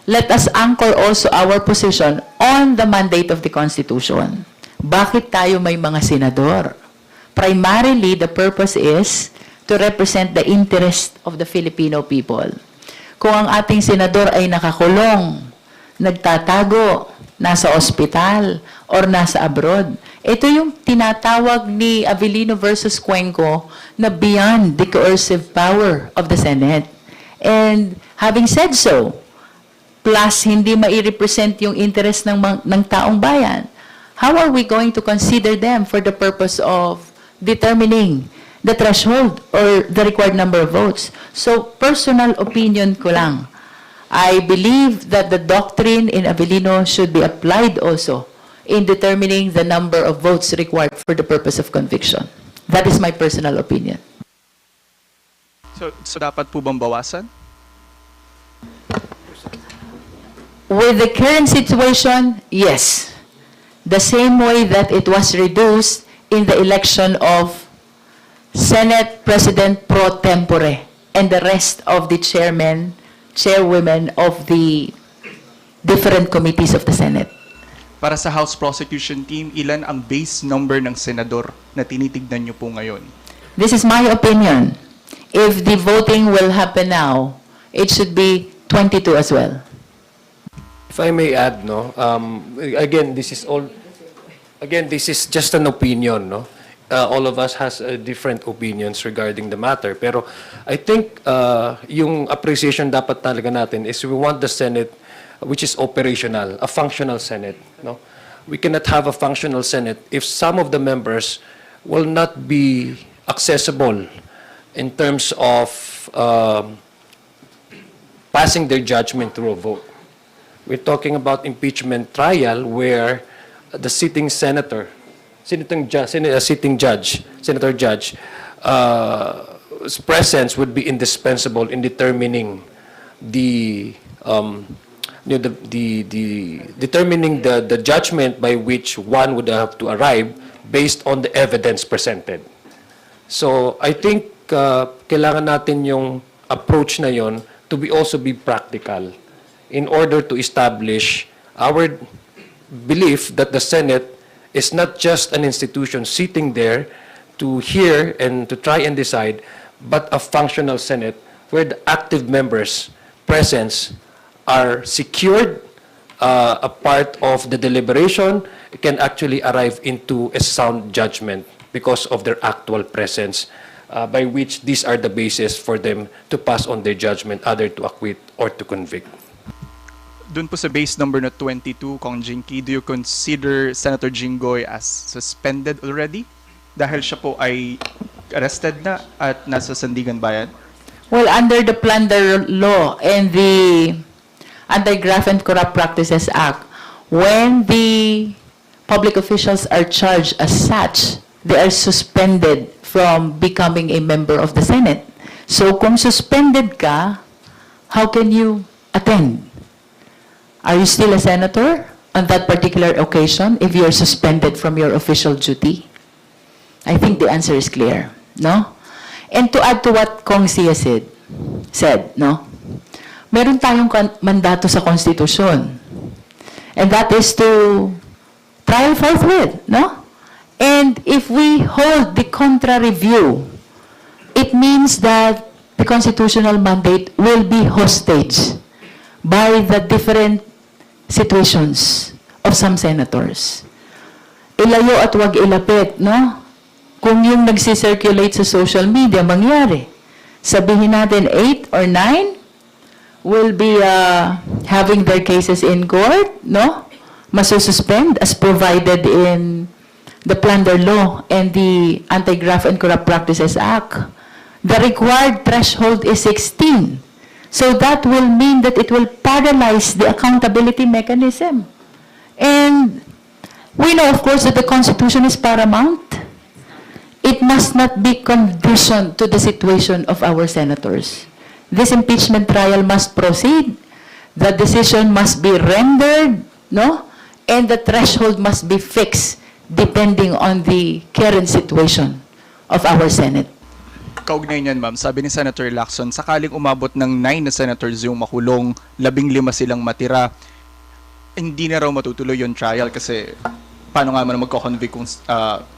let us anchor also our position on the mandate of the Constitution. Bakit tayo may mga senador? Primarily, the purpose is to represent the interest of the Filipino people. Kung ang ating senador ay nakakulong, nagtatago, nasa ospital, or nasa abroad, ito yung tinatawag ni Avellino versus Cuenco na beyond the coercive power of the Senate. And having said so, plus hindi mai-represent yung interest ng taong bayan, how are we going to consider them for the purpose of determining the threshold or the required number of votes? So, personal opinion ko lang. I believe that the doctrine in Avellino should be applied also in determining the number of votes required for the purpose of conviction. That is my personal opinion. So dapat po bang bawasan? With the current situation, yes. The same way that it was reduced in the election of Senate President pro tempore and the rest of the chairwomen of the different committees of the Senate. Para sa House Prosecution Team, ilan ang base number ng senador na tinitignan niyo po ngayon? This is my opinion. If the voting will happen now, it should be 22 as well. If I may add, no, again, this is just an opinion, no. All of us has different opinions regarding the matter. Pero I think yung appreciation dapat talaga natin is we want the Senate which is operational, a functional Senate, no. We cannot have a functional Senate if some of the members will not be accessible in terms of passing their judgment through a vote. We're talking about impeachment trial where the sitting senator, sitting judge, presence would be indispensable in determining determining the judgment by which one would have to arrive based on the evidence presented. So I think kailangan natin yung approach na yon to also be practical in order to establish our belief that the Senate is not just an institution sitting there to hear and to try and decide, but a functional Senate where the active members' presence are secured, a part of the deliberation, can actually arrive into a sound judgment because of their actual presence, by which these are the basis for them to pass on their judgment, either to acquit or to convict. Doon po sa base number na 22, Kong Jinky, do you consider Senator Jinggoy as suspended already? Dahil siya po ay arrested na at nasa Sandigan Bayan? Well, under the plunder law and the Anti-Graft and Corrupt Practices Act, when the public officials are charged as such, they are suspended from becoming a member of the Senate. So kung suspended ka, how can you attend? Are you still a senator on that particular occasion if you are suspended from your official duty? I think the answer is clear, no? And to add to what Kong Sia said, no? Meron tayong mandato sa Konstitusyon. And that is to trial forthwith, no? And if we hold the contrary view, it means that the constitutional mandate will be hostage by the different situations of some senators. Ilayo at wag ilapit, no? Kung yung nagsisirculate sa social media, mangyari. Sabihin natin 8 or 9 will be having their cases in court, no? Masususpend as provided in the Plunder Law and the Anti-Graft and Corrupt Practices Act. The required threshold is 16. So that will mean that it will paralyze the accountability mechanism. And we know, of course, that the Constitution is paramount. It must not be conditioned to the situation of our senators. This impeachment trial must proceed. The decision must be rendered, no? And the threshold must be fixed depending on the current situation of our Senate. Kaugnay niyan, ma'am, sabi ni Senator Lacson, sakaling umabot ng 9 na senators yung makulong, 15 silang matira, hindi na raw matutuloy yung trial kasi paano nga man magko-convict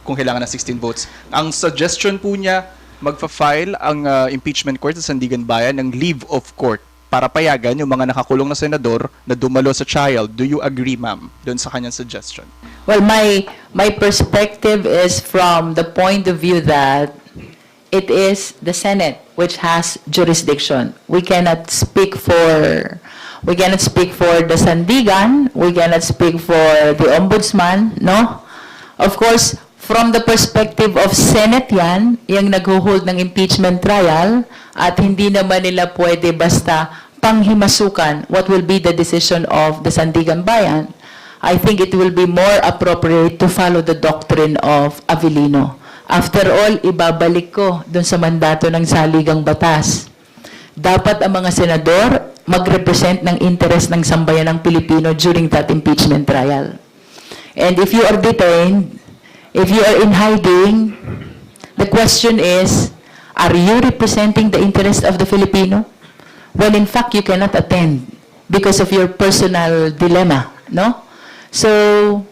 kung kailangan ng 16 votes. Ang suggestion po niya, magfa-file ang impeachment court sa Sandigan Bayan ng leave of court para payagan yung mga nakakulong na senador na dumalo sa trial. Do you agree, ma'am, doon sa kanyang suggestion? Well, my perspective is from the point of view that it is the Senate which has jurisdiction. We cannot speak for the Sandigan, we cannot speak for the Ombudsman, no? Of course, from the perspective of Senate yan, yung nag-hold ng impeachment trial, at hindi naman nila pwede basta panghimasukan what will be the decision of the Sandigan Bayan. I think it will be more appropriate to follow the doctrine of Avellino. After all, ibabalik ko dun sa mandato ng saligang batas. Dapat ang mga senador mag-represent ng interest ng sambayan ng Pilipino during that impeachment trial. And if you are detained, if you are in hiding, the question is, are you representing the interest of the Filipino? When in fact, you cannot attend because of your personal dilemma, no? So,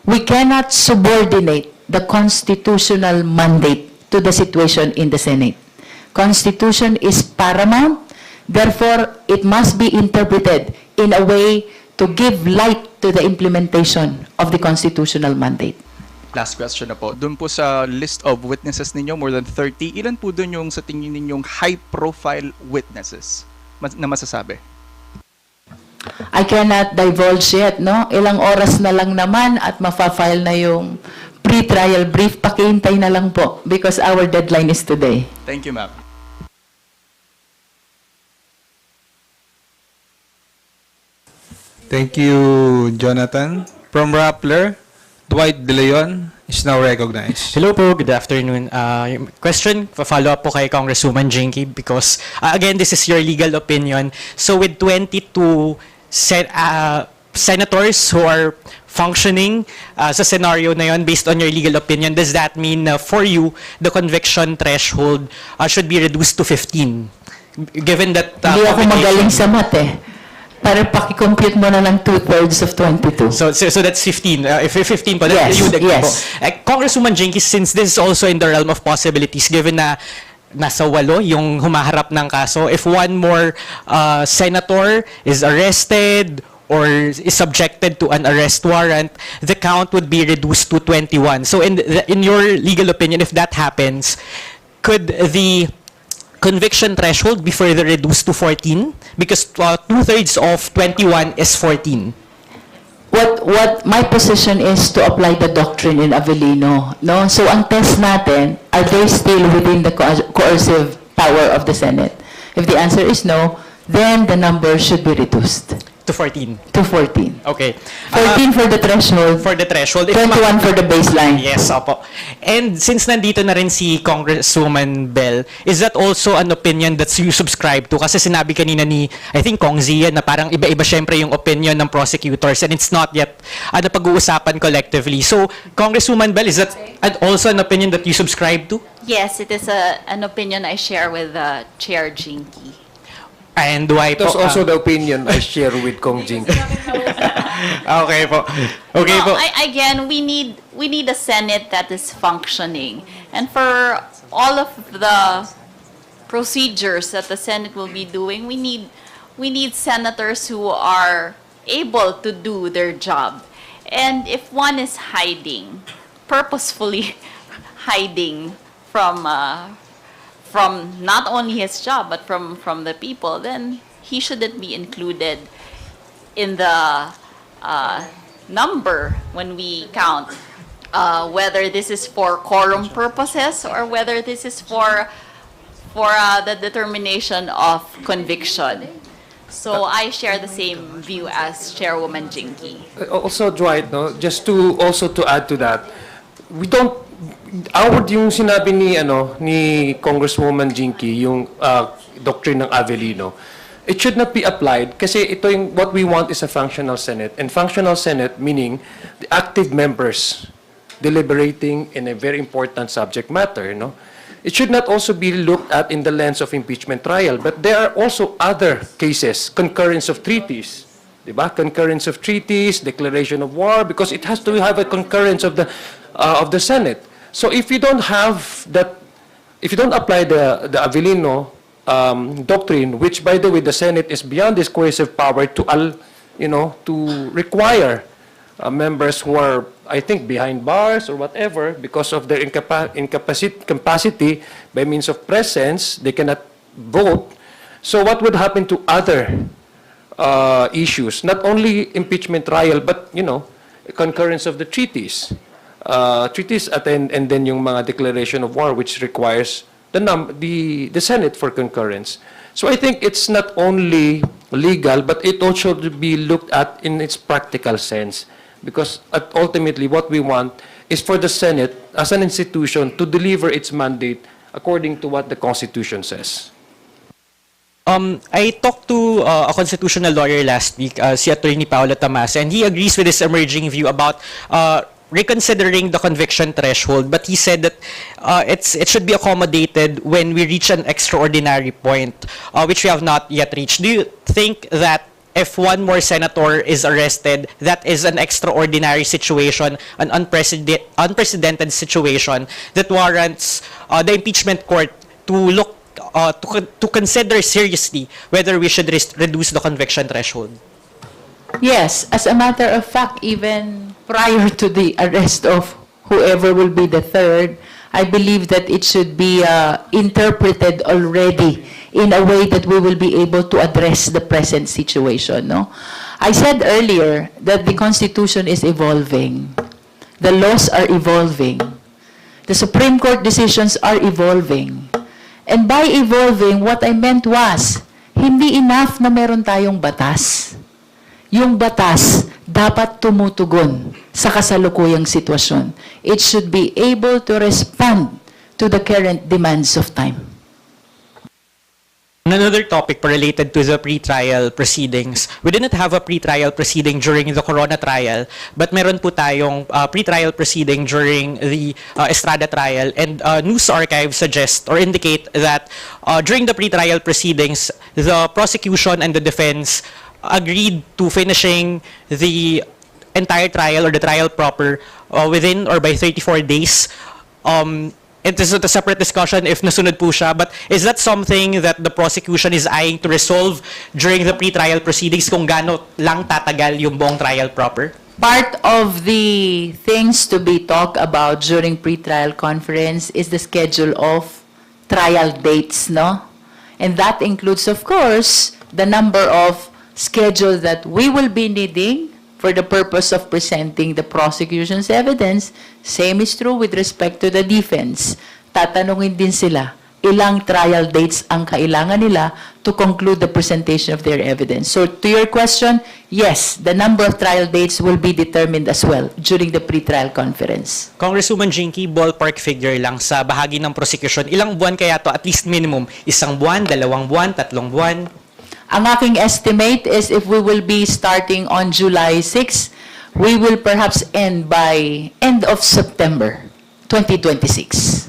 we cannot subordinate the constitutional mandate to the situation in the Senate. Constitution is paramount, therefore, it must be interpreted in a way to give light to the implementation of the constitutional mandate. Last question na po. Doon po sa list of witnesses ninyo, more than 30, ilan po doon yung sa tingin ninyong high-profile witnesses na masasabi? I cannot divulge yet, no? Ilang oras na lang naman at mafa-file na yung pre-trial brief. Pakihintay na lang po because our deadline is today. Thank you, ma'am. Thank you, Jonathan. From Rappler, Dwight De Leon is now recognized. Hello po, good afternoon. Yung question, follow up po kay Congresswoman Jinky because, again, this is your legal opinion. So with 22 senators who are functioning sa scenario na yon, based on your legal opinion, does that mean for you, the conviction threshold should be reduced to 15? Given that... Hindi ako magaling sa math eh. Para paki-compute mo na lang 2/3 of 22. So that's 15. If 15 po, Yes, you would agree yes. po. Congresswoman Jenkins, since this is also in the realm of possibilities, given na nasa 8 yung humaharap ng kaso, if one more senator is arrested or is subjected to an arrest warrant, the count would be reduced to 21. So in your legal opinion, if that happens, could the conviction threshold be further reduced to 14? Because 2/3 of 21 is 14. What my position is to apply the doctrine in Avellino, no? So ang test natin, are they still within the coercive power of the Senate? If the answer is no, then the number should be reduced To 14. to 14. Okay. 14 for the threshold, For the threshold. If 21 for the baseline. Yes, opo. And since nandito na rin si Congresswoman Bell, is that also an opinion that you subscribe to? Kasi sinabi kanina ni, I think, Kong Zia, na parang iba-iba syempre yung opinion ng prosecutors and it's not yet pag-uusapan collectively. So, Congresswoman Bell, is that also an opinion that you subscribe to? Yes, it is an opinion I share with Chair Jinky. And why po? That's also the opinion I share with Kong Jing. Okay po. Okay No, po. again, we need a Senate that is functioning. And for all of the procedures that the Senate will be doing, we need senators who are able to do their job. And if one is hiding, purposefully hiding from not only his job but from the people, then he shouldn't be included in the number when we count whether this is for quorum purposes or whether this is for the determination of conviction. So I share the same view as Chairwoman Jinky. Also, Dwight, no, just to add to that, we don't yung sinabi ni Congresswoman Jinky, yung doctrine ng Avellino, it should not be applied kasi ito yung what we want is a functional Senate. And functional Senate meaning the active members deliberating in a very important subject matter, no? It should not also be looked at in the lens of impeachment trial, but there are also other cases, concurrence of treaties, diba? Concurrence of treaties, declaration of war, because it has to have a concurrence of the Senate. So if you don't have that, if you don't apply the Avellino doctrine, which by the way the Senate is beyond this coercive power to require members who are, I think, behind bars or whatever because of their incapacity by means of presence, they cannot vote. So what would happen to other issues, not only impeachment trial, but concurrence of the treaties? And then yung mga declaration of war which requires the Senate for concurrence. So I think it's not only legal but it also should be looked at in its practical sense, because ultimately what we want is for the Senate as an institution to deliver its mandate according to what the Constitution says. I talked to a constitutional lawyer last week, si Attorney Paolo Tamasa, and he agrees with this emerging view about reconsidering the conviction threshold, but he said that it should be accommodated when we reach an extraordinary point, which we have not yet reached. Do you think that if one more senator is arrested, that is an extraordinary situation, an unprecedented situation that warrants the impeachment court to look to consider seriously whether we should reduce the conviction threshold. Yes, as a matter of fact, even prior to the arrest of whoever will be the third, I believe that it should be interpreted already in a way that we will be able to address the present situation. No, I said earlier that the Constitution is evolving, the laws are evolving, the Supreme Court decisions are evolving, and by evolving, what I meant was hindi enough na meron tayong batas. Yung batas dapat tumutugon sa kasalukuyang sitwasyon. It should be able to respond to the current demands of time. Another topic related to the pre-trial proceedings. We didn't have a pre-trial proceeding during the Corona trial, but meron po tayong pre-trial proceeding during the Estrada trial, and news archives suggest or indicate that during the pre-trial proceedings, the prosecution and the defense agreed to finishing the entire trial or the trial proper within or by 34 days. It is a separate discussion if nasunod po siya, but is that something that the prosecution is eyeing to resolve during the pre-trial proceedings kung gaano lang tatagal yung buong trial proper? Part of the things to be talked about during pre-trial conference is the schedule of trial dates, no? And that includes, of course, the number of schedule that we will be needing for the purpose of presenting the prosecution's evidence. Same is true with respect to the defense. Tatanungin din sila, ilang trial dates ang kailangan nila to conclude the presentation of their evidence. So to your question, yes, the number of trial dates will be determined as well during the pre-trial conference. Congresswoman Jinky, ballpark figure lang sa bahagi ng prosecution. Ilang buwan kaya to, at least minimum? Isang buwan, 2 buwan, 3 buwan? Ang aking estimate is if we will be starting on July 6, we will perhaps end by end of September 2026.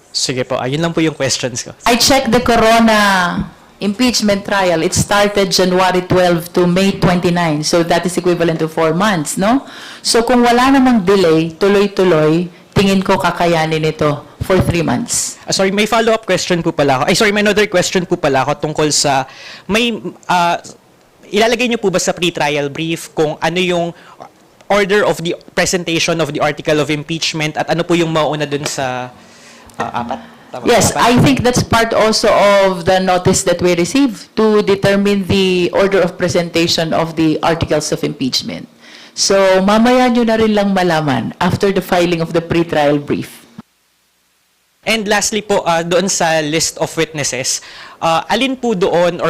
Sige po, ayun lang po yung questions ko. I checked the Corona impeachment trial. It started January 12 to May 29. So that is equivalent to 4 months, no? So kung wala namang delay, tuloy-tuloy, tingin ko kakayanin ito for 3 months. Sorry, may follow-up question po pala ako. May another question po pala ako tungkol sa, ilalagay niyo po ba sa pre-trial brief kung ano yung order of the presentation of the article of impeachment at ano po yung mauna dun sa apat? Tama, Yes, apat? I think that's part also of the notice that we received to determine the order of presentation of the articles of impeachment. So, mamaya nyo na rin lang malaman after the filing of the pre-trial brief. And lastly po, doon sa list of witnesses, alin po doon or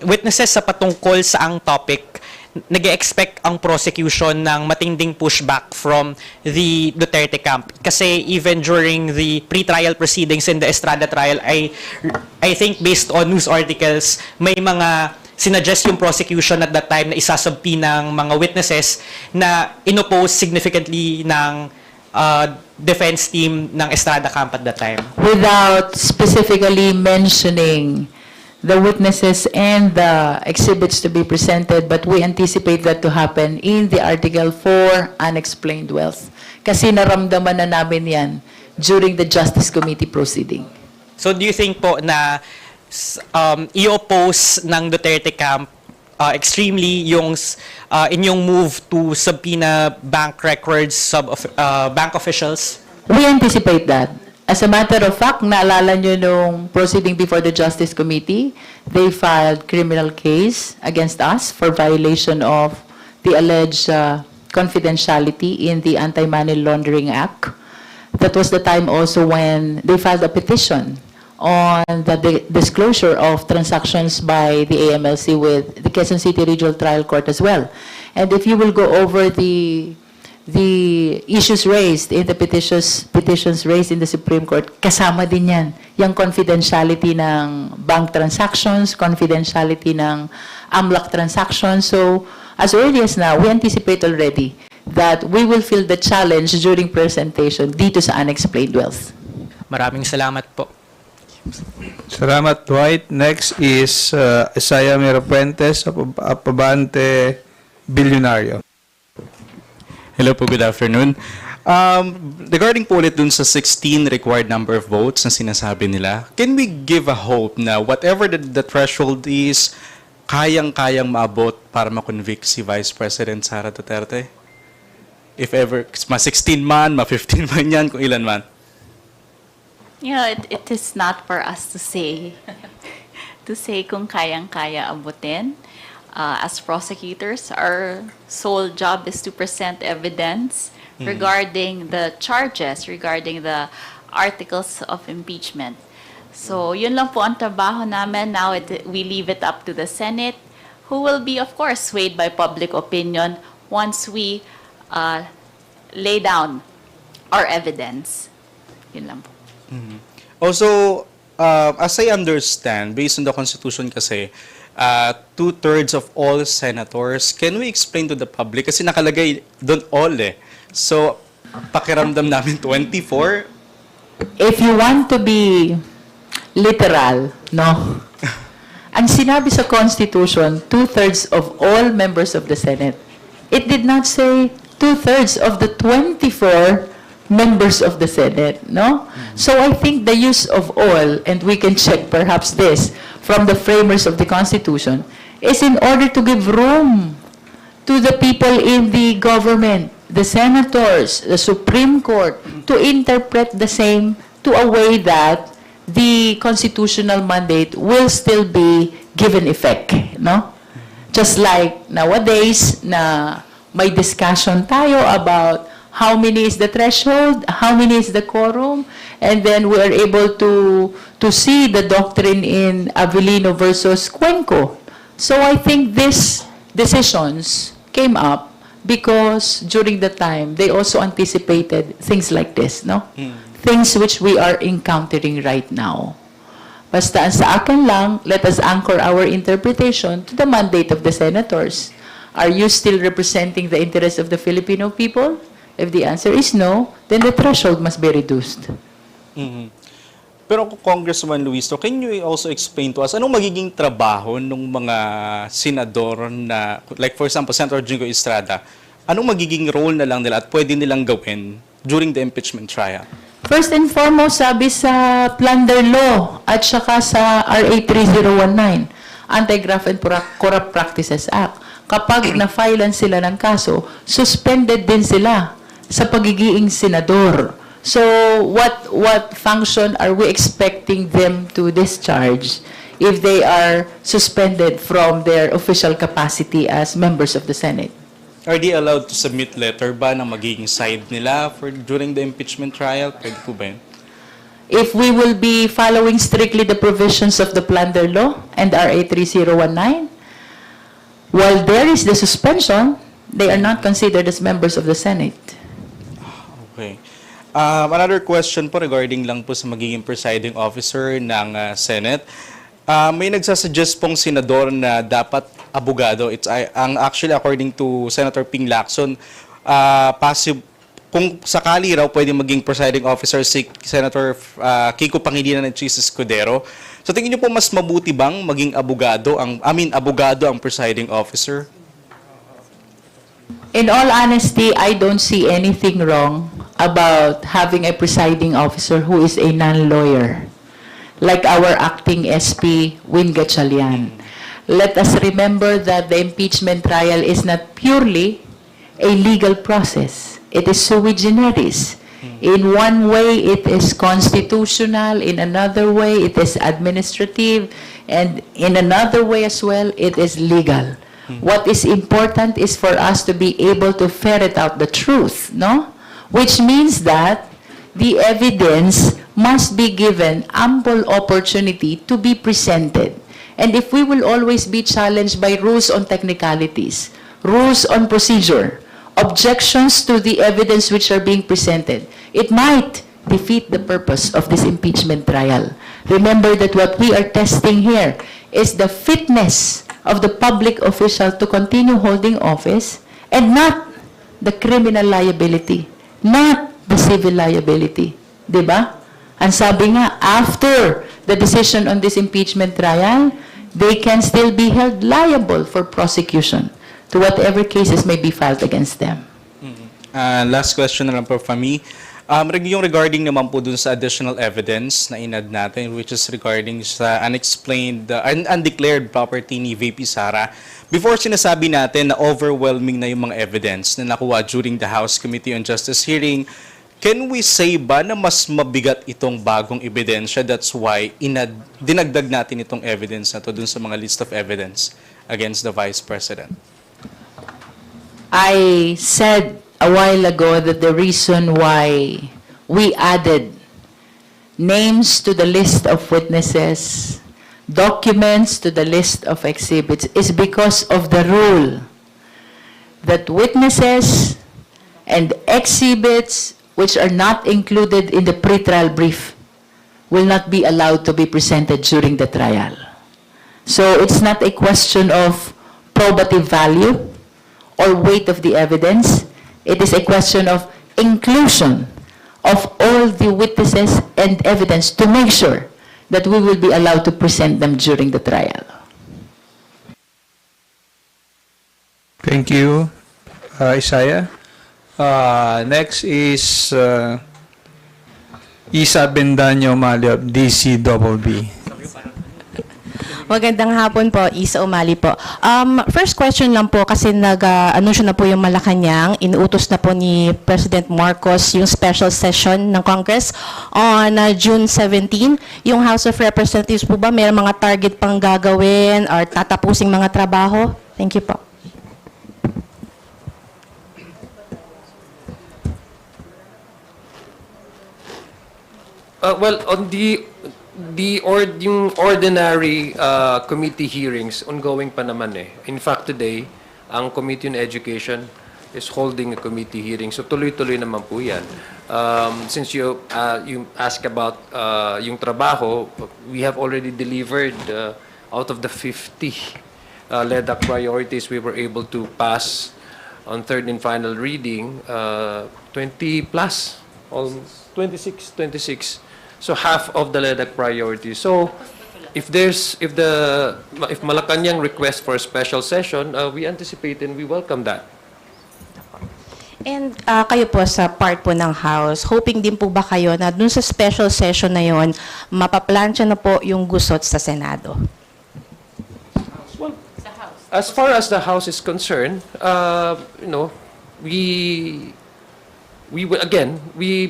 witnesses sa patungkol sa ang topic, nag-expect ang prosecution ng matinding pushback from the Duterte camp? Kasi even during the pre-trial proceedings in the Estrada trial, I think based on news articles, may mga sinuggest yung prosecution at that time na isasabpi ng mga witnesses na inoppose significantly ng defense team ng Estrada camp at that time. Without specifically mentioning the witnesses and the exhibits to be presented, but we anticipate that to happen in the article for unexplained wealth. Kasi naramdaman na namin yan during the Justice Committee proceeding. So do you think po na i-oppose ng Duterte camp extremely yung inyong move to subpoena bank records bank officials? We anticipate that. As a matter of fact, naalala nyo nung proceeding before the Justice Committee, they filed criminal case against us for violation of the alleged confidentiality in the Anti-Money Laundering Act. That was the time also when they filed a petition on the disclosure of transactions by the AMLC with the Quezon City Regional Trial Court as well. And if you will go over the issues raised in the petitions raised in the Supreme Court, kasama din yan. Yung confidentiality ng bank transactions, confidentiality ng AMLAC transactions. So, as early as now, we anticipate already that we will feel the challenge during presentation dito sa unexplained wealth. Maraming salamat po. Salamat, Dwight. Next is Isaiah Mirapuentes of Abante Billionario. Hello po, good afternoon. Regarding po ulit dun sa 16 required number of votes na sinasabi nila, can we give a hope na whatever the threshold is, kayang-kayang maabot para ma-convict si Vice President Sara Duterte? If ever, ma-16 man, ma-15 man yan, kung ilan man. You know, it is not for us to say, kung kayang-kaya abutin. As prosecutors, our sole job is to present evidence regarding the charges, regarding the articles of impeachment. So, yun lang po ang trabaho namin. Now, we leave it up to the Senate, who will be, of course, swayed by public opinion once we lay down our evidence. Yun lang po. Also, as I understand, based on the Constitution kasi, 2/3 of all senators, can we explain to the public? Kasi nakalagay doon all eh. So, pakiramdam namin 24. If you want to be literal, no? Ang sinabi sa Constitution, 2/3 of all members of the Senate. It did not say 2/3 of the 24 members of the Senate, no? So I think the use of all, and we can check perhaps this from the framers of the Constitution, is in order to give room to the people in the government, the senators, the Supreme Court, to interpret the same to a way that the constitutional mandate will still be given effect, no? Just like nowadays na may discussion tayo about how many is the threshold, how many is the quorum, and then we are able to see the doctrine in Avellino versus Cuenco. So I think these decisions came up because during the time they also anticipated things like this, no? Things which we are encountering right now. Basta ang sa akin lang, let us anchor our interpretation to the mandate of the senators. Are you still representing the interests of the Filipino people? If the answer is no, then the threshold must be reduced. Pero Congressman Luisto, can you also explain to us anong magiging trabaho ng mga senador na, like for example, Senator Jingo Estrada, anong magiging role na lang nila at pwede nilang gawin during the impeachment trial? First and foremost, sabi sa plunder law at saka sa RA 3019, Anti-Graft and Corrupt Practices Act, kapag na-filean sila ng kaso, suspended din sila sa pagiging senador. So, what function are we expecting them to discharge if they are suspended from their official capacity as members of the Senate? Are they allowed to submit letter ba na magiging side nila for during the impeachment trial? Pwede po ba yun? If we will be following strictly the provisions of the plunder law and RA 3019, while there is the suspension, they are not considered as members of the Senate. Okay. Another question po regarding lang po sa magiging presiding officer ng Senate. May nagsasuggest pong senador na dapat abogado. Actually, according to Senator Ping Lacson, kung sakali raw pwede maging presiding officer si Senator Kiko Pangilinan at Chis Escudero. So tingin niyo po mas mabuti bang maging abogado ang presiding officer? In all honesty, I don't see anything wrong about having a presiding officer who is a non-lawyer, like our acting SP, Win Gatchalian. Let us remember that the impeachment trial is not purely a legal process. It is sui generis. In one way, it is constitutional. In another way, it is administrative. And in another way as well, it is legal. What is important is for us to be able to ferret out the truth, no? Which means that the evidence must be given ample opportunity to be presented. And if we will always be challenged by rules on technicalities, rules on procedure, objections to the evidence which are being presented, it might defeat the purpose of this impeachment trial. Remember that what we are testing here is the fitness of the public official to continue holding office and not the criminal liability, not the civil liability. Diba? Ang sabi nga, after the decision on this impeachment trial, they can still be held liable for prosecution to whatever cases may be filed against them. Last question na lang po from me. Yung regarding naman po dun sa additional evidence na inad natin, which is regarding sa unexplained, undeclared property ni VP Sara. Before sinasabi natin na overwhelming na yung mga evidence na nakuha during the House Committee on Justice hearing, can we say ba na mas mabigat itong bagong ebidensya? That's why dinagdag natin itong evidence na to dun sa mga list of evidence against the Vice President. I said a while ago that the reason why we added names to the list of witnesses, documents to the list of exhibits, is because of the rule that witnesses and exhibits which are not included in the pretrial brief will not be allowed to be presented during the trial. So it's not a question of probative value or weight of the evidence. It is a question of inclusion of all the witnesses and evidence to make sure that we will be allowed to present them during the trial. Thank you, Isaiah. Next is Isa Bendaño Maliab, DCBB. Magandang hapon po, Isa Umali po. First question lang po, kasi nag-anunsyo na po yung Malacanang, inuutos na po ni President Marcos yung special session ng Congress on June 17. Yung House of Representatives po ba, may mga target pang gagawin or tatapusing mga trabaho? Thank you po. Well, on yung ordinary committee hearings, ongoing pa naman eh. In fact, today, ang Committee on Education is holding a committee hearing. So tuloy-tuloy naman po yan. Since you ask about yung trabaho, we have already delivered out of the 50 LEDAC priorities we were able to pass on third and final reading, 20 plus, almost 26. So half of the LEDAC priorities. So if Malacanang requests for a special session, we anticipate and we welcome that. And kayo po sa part po ng House, hoping din po ba kayo na dun sa special session na yon, mapaplansya na po yung gusot sa Senado? Well, as far as the House is concerned, we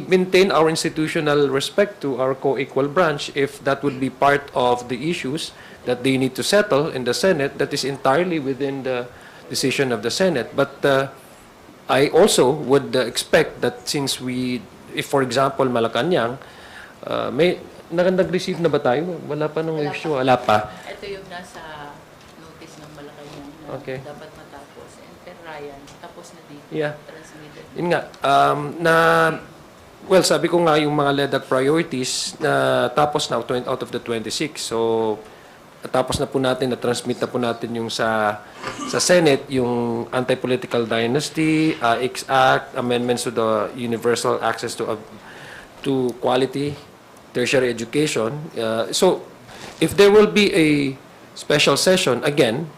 maintain our institutional respect to our co-equal branch. If that would be part of the issues that they need to settle in the Senate, that is entirely within the decision of the Senate. But I also would expect that since if for example, Malacanang, nag-receive na ba tayo? Wala pa nung issue? Wala pa. Ito yung nasa notice ng Malacanang na dapat matapos. And per Ryan, tapos na dito. Yeah. Transmitted. Yun nga, sabi ko nga yung mga LEDAC priorities na tapos na out of the 26. So, tapos na po natin, na-transmit na po natin yung sa Senate, yung Anti-Political Dynasty, Act, amendments to the universal access to quality tertiary education. So, if there will be a special session, again,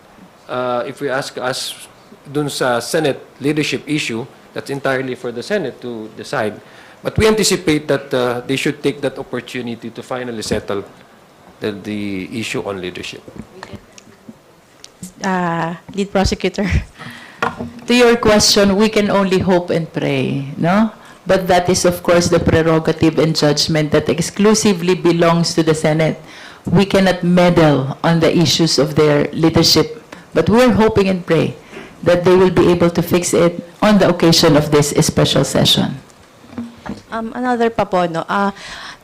if we ask us dun sa Senate leadership issue, that's entirely for the Senate to decide. But we anticipate that they should take that opportunity to finally settle the issue on leadership. Lead Prosecutor. To your question, we can only hope and pray, no? But that is, of course, the prerogative and judgment that exclusively belongs to the Senate. We cannot meddle on the issues of their leadership. But we're hoping and pray that they will be able to fix it on the occasion of this special session. Another pa po, no?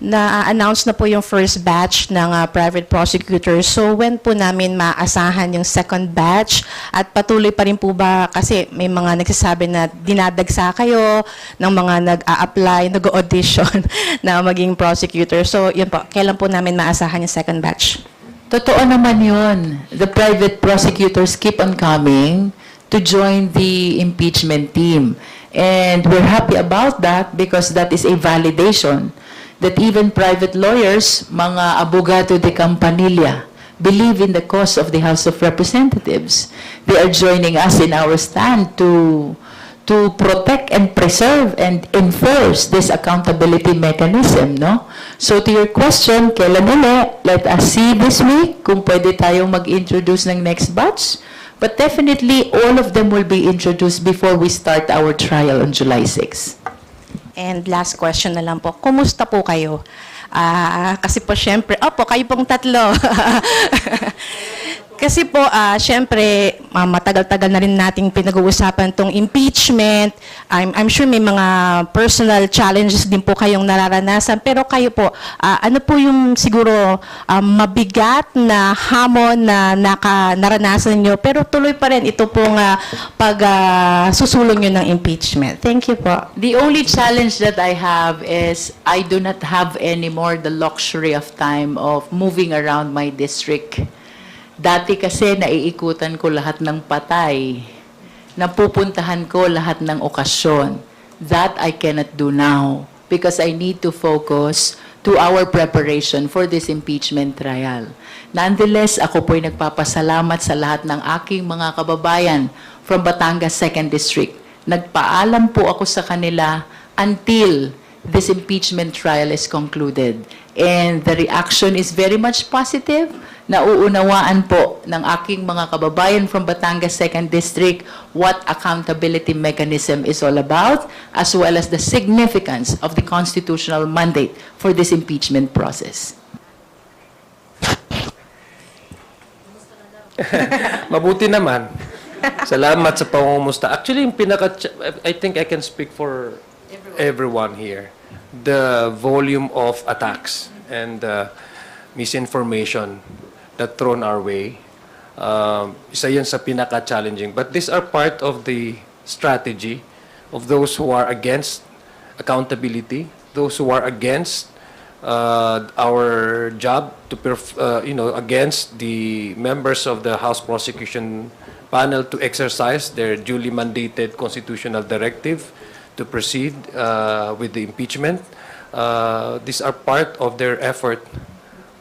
Na-announce na po yung first batch ng private prosecutors. So, when po namin maasahan yung second batch? At patuloy pa rin po ba, kasi may mga nagsasabi na dinadagsa kayo ng mga nag-a-apply, nag-audition na maging prosecutor. So, yun po, kailan po namin maasahan yung second batch? Totoo naman yun. The private prosecutors keep on coming to join the impeachment team. And we're happy about that because that is a validation that even private lawyers, mga abogado de campanilla, believe in the cause of the House of Representatives. They are joining us in our stand to protect and preserve and enforce this accountability mechanism, no? So to your question, kailan uli? Let us see this week kung pwede tayong mag-introduce ng next batch. But definitely, all of them will be introduced before we start our trial on July 6. And last question na lang po, kumusta po kayo? Kasi po syempre, opo, kayo pong tatlo. Kasi po, syempre, matagal-tagal na rin nating pinag-uusapan tong impeachment. I'm sure may mga personal challenges din po kayong nararanasan. Pero kayo po, ano po yung siguro mabigat na hamon na naranasan nyo, pero tuloy pa rin ito pong pagsusulong nyo ng impeachment? Thank you po. The only challenge that I have is I do not have anymore the luxury of time of moving around my district. Dati kasi naiikutan ko lahat ng patay. Napupuntahan ko lahat ng okasyon. That I cannot do now because I need to focus to our preparation for this impeachment trial. Nonetheless, ako po'y nagpapasalamat sa lahat ng aking mga kababayan from Batangas 2nd District. Nagpaalam po ako sa kanila until this impeachment trial is concluded. And the reaction is very much positive. Nauunawaan po ng aking mga kababayan from Batangas 2nd District what accountability mechanism is all about, as well as the significance of the constitutional mandate for this impeachment process. Mabuti naman. Salamat sa pangungumusta. Actually, I think I can speak for everyone here. The volume of attacks and misinformation that thrown our way, isa yan sa pinaka-challenging. But these are part of the strategy of those who are against accountability, those who are against our job to, against the members of the House Prosecution Panel to exercise their duly mandated constitutional directive to proceed with the impeachment. These are part of their effort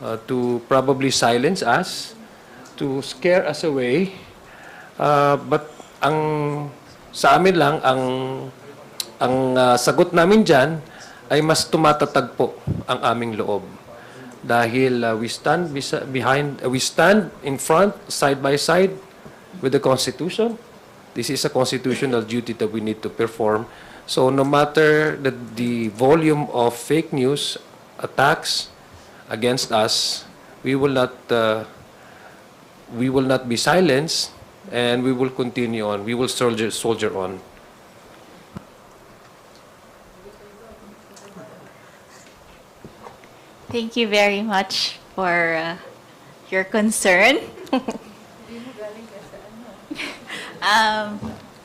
to probably silence us, to scare us away. But sa amin lang, ang sagot namin dyan ay mas tumatatag po ang aming loob. Dahil we stand in front, side by side with the Constitution. This is a constitutional duty that we need to perform. So no matter the volume of fake news, attacks against us, we will not be silenced, and we will continue on. We will soldier on. Thank you very much for your concern.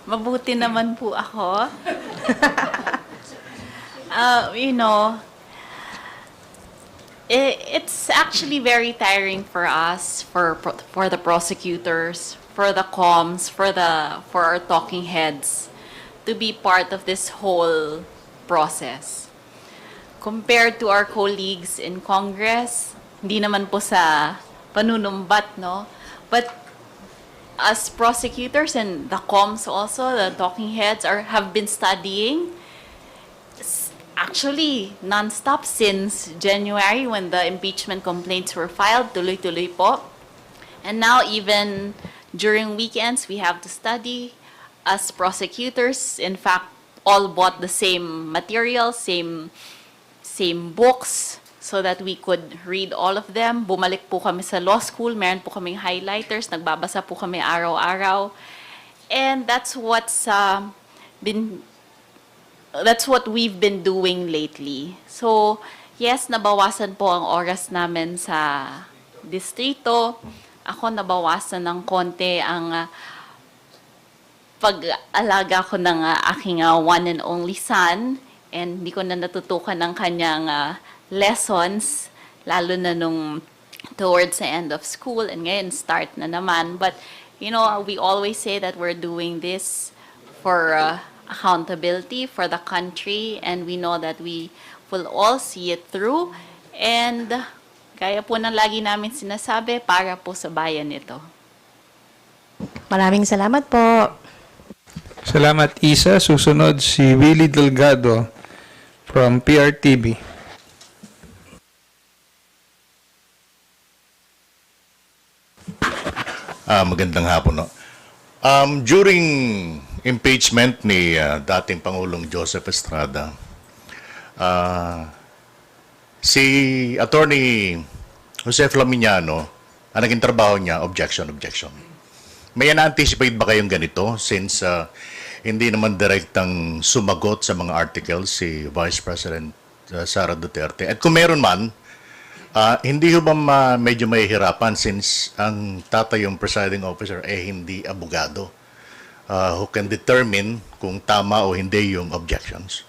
Mabuti naman po ako. It's actually very tiring for us, for the prosecutors, for the comms, for our talking heads, to be part of this whole process. Compared to our colleagues in Congress, hindi naman po sa panunumbat, no? But as prosecutors and the comms also, the talking heads have been studying actually non-stop since January when the impeachment complaints were filed, tuloy-tuloy po. And now even during weekends, we have to study as prosecutors. In fact, all bought the same material, same books, so that we could read all of them. Bumalik po kami sa law school, meron po kaming highlighters, nagbabasa po kami araw-araw. And that's what we've been doing lately. So, yes, nabawasan po ang oras namin sa distrito. Ako nabawasan ng konti ang pag-alaga ko ng aking one and only son. And hindi ko na natutukan ng kanyang lessons, lalo na nung towards the end of school, and ngayon start na naman. But, we always say that we're doing this for accountability for the country, and we know that we will all see it through. And gaya po ng lagi namin sinasabi, para po sa bayan ito. Maraming salamat po. Salamat, Isa. Susunod si Willie Delgado from PRTV. Magandang hapon, no? During impeachment ni dating Pangulong Joseph Estrada, si Attorney Jose Flaminiano, ang naging trabaho niya, objection. May na-anticipate ba kayong ganito since hindi naman direktang sumagot sa mga articles si Vice President Sara Duterte? At kung meron man, hindi ho ba medyo mahihirapan since ang tatay yung presiding officer hindi abogado who can determine kung tama o hindi yung objections?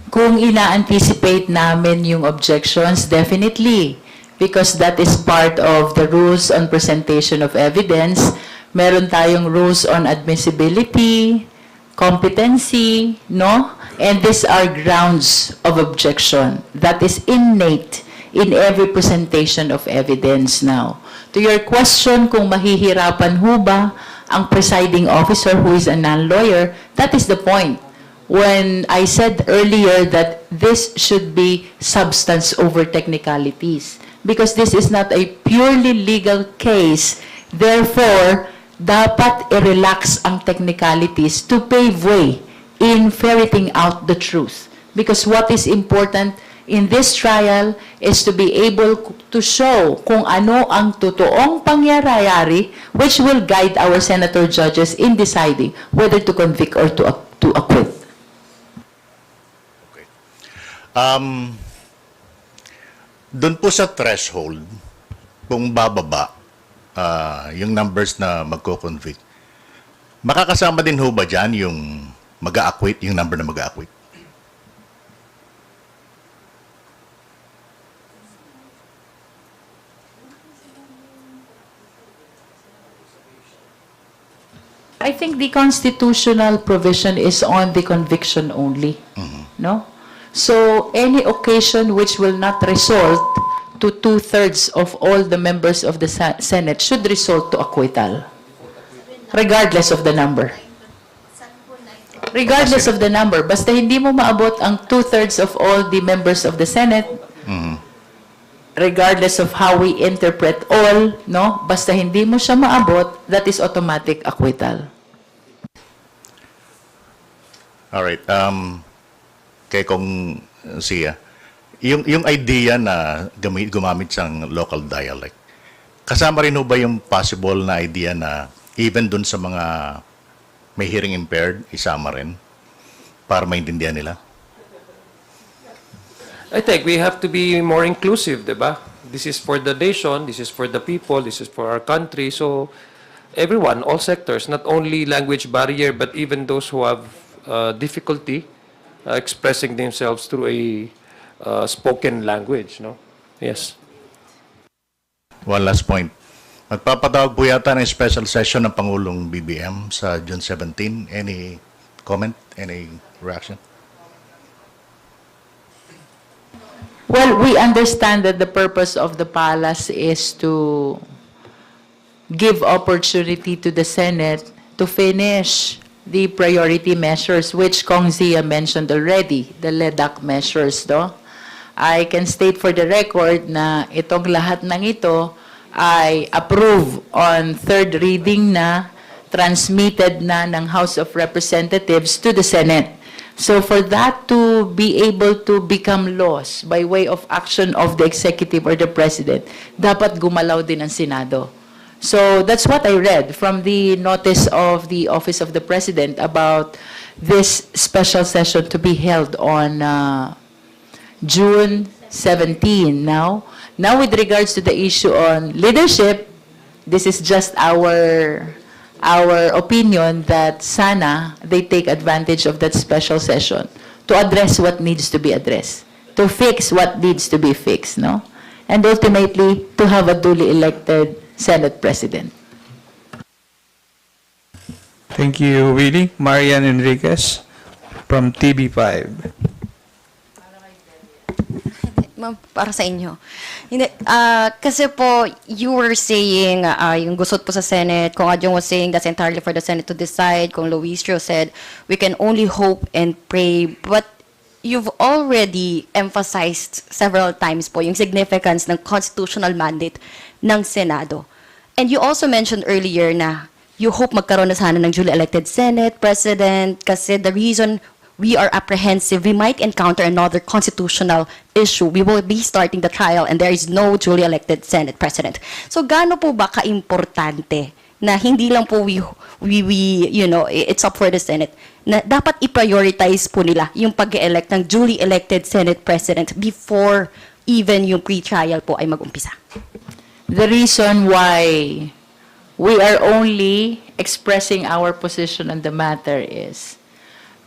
Kung ina-anticipate namin yung objections, definitely. Because that is part of the rules on presentation of evidence. Meron tayong rules on admissibility, competency, no? And these are grounds of objection. That is innate in every presentation of evidence now. To your question kung mahihirapan ho ba ang presiding officer who is a non-lawyer, that is the point. When I said earlier that this should be substance over technicalities, because this is not a purely legal case, therefore, dapat i-relax ang technicalities to pave way in ferreting out the truth. Because what is important in this trial is to be able to show kung ano ang totoong pangyayari which will guide our senator judges in deciding whether to convict or to acquit. Doon po sa threshold, kung bababa yung numbers na magko-convict, makakasama din ho ba dyan yung mag-a-acquit, yung number na mag-a-acquit? I think the constitutional provision is on the conviction only, no? So any occasion which will not result to 2/3 of all the members of the Senate should result to acquittal, regardless of the number. Regardless of the number, basta hindi mo maabot ang 2/3 of all the members of the Senate, regardless of how we interpret all, no? Basta hindi mo siya maabot, that is automatic acquittal. Alright. Kaya kung siya, yung idea na gumamit siyang local dialect, kasama rin ho ba yung possible na idea na even dun sa mga may hearing impaired, isama rin para maintindihan nila? I think we have to be more inclusive, diba? This is for the nation, this is for the people, this is for our country. So everyone, all sectors, not only language barrier, but even those who have difficulty expressing themselves through a spoken language, no? Yes. One last point. Magpapatawag po yata ng special session ng Pangulong BBM sa June 17. Any comment? Any reaction? Well, we understand that the purpose of the palace is to give opportunity to the Senate to finish the priority measures, which Kong Zia mentioned already, the LEDAC measures, no? I can state for the record na itong lahat ng ito ay approve on third reading na, transmitted na ng House of Representatives to the Senate. So for that to be able to become laws by way of action of the executive or the president, dapat gumalaw din ang Senado. So that's what I read from the notice of the Office of the President about this special session to be held on June 17 now. Now with regards to the issue on leadership, this is just our opinion that sana they take advantage of that special session to address what needs to be addressed, to fix what needs to be fixed, no? And ultimately, to have a duly elected Senate President. Thank you, Willie. Marian Enriquez from TV5. ma'am, para sa inyo. Hindi, kasi po, you were saying, yung gusot po sa Senate, Kung Adjong was saying that's entirely for the Senate to decide, Kung Luistro said, we can only hope and pray, but you've already emphasized several times po yung significance ng constitutional mandate ng Senado. And you also mentioned earlier na you hope magkaroon na sana ng duly elected Senate, President, kasi the reason we are apprehensive, we might encounter another constitutional issue. We will be starting the trial and there is no duly elected Senate President. So gaano po ba kaimportante na hindi lang po it's up for the Senate, na dapat i-prioritize po nila yung pag-elect ng duly elected Senate President before even yung pre-trial po ay mag-umpisa? The reason why we are only expressing our position on the matter is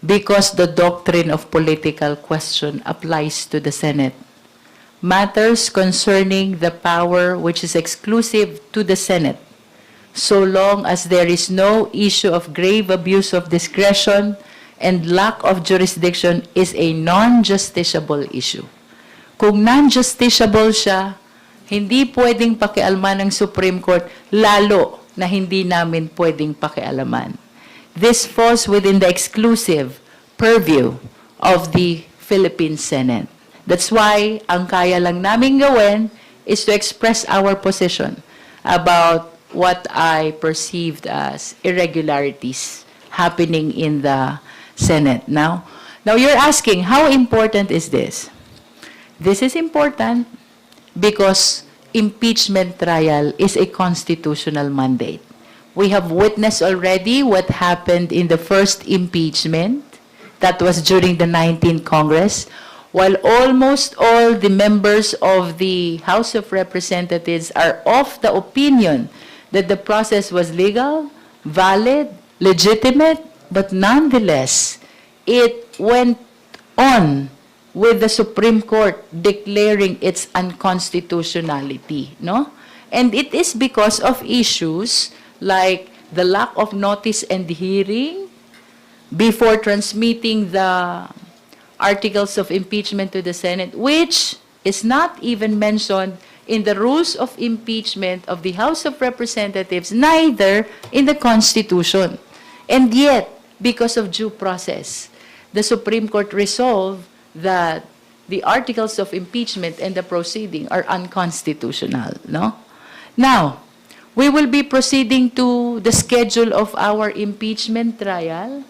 because the doctrine of political question applies to the Senate. Matters concerning the power which is exclusive to the Senate, so long as there is no issue of grave abuse of discretion and lack of jurisdiction, is a non-justiciable issue. Kung non-justiciable siya, hindi pwedeng pakialaman ng Supreme Court, lalo na hindi namin pwedeng pakialaman. This falls within the exclusive purview of the Philippine Senate. That's why ang kaya lang namin gawin is to express our position about what I perceived as irregularities happening in the Senate. Now you're asking, how important is this? This is important because impeachment trial is a constitutional mandate. We have witnessed already what happened in the first impeachment. That was during the 19th Congress, while almost all the members of the House of Representatives are of the opinion that the process was legal, valid, legitimate, but nonetheless, it went on with the Supreme Court declaring its unconstitutionality, no? And it is because of issues like the lack of notice and hearing before transmitting the articles of impeachment to the Senate, which is not even mentioned in the rules of impeachment of the House of Representatives, neither in the Constitution. And yet, because of due process, the Supreme Court resolved that the articles of impeachment and the proceeding are unconstitutional, no? Now, we will be proceeding to the schedule of our impeachment trial.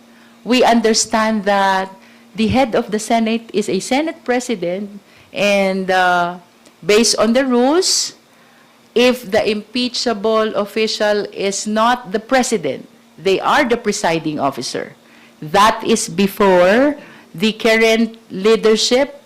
We understand that the head of the Senate is a Senate President, and based on the rules, if the impeachable official is not the President, they are the presiding officer. That is before the current leadership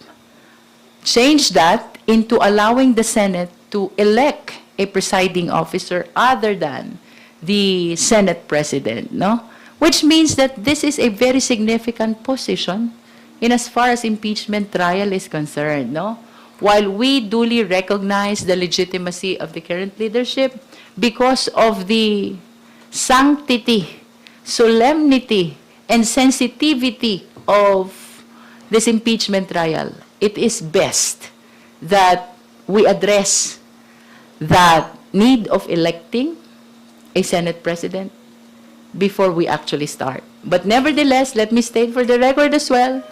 changed that into allowing the Senate to elect a presiding officer other than the Senate President, no? Which means that this is a very significant position in as far as impeachment trial is concerned, no? While we duly recognize the legitimacy of the current leadership because of the sanctity, solemnity, and sensitivity of this impeachment trial, it is best that we address that need of electing a Senate President before we actually start. But nevertheless, let me state for the record as well,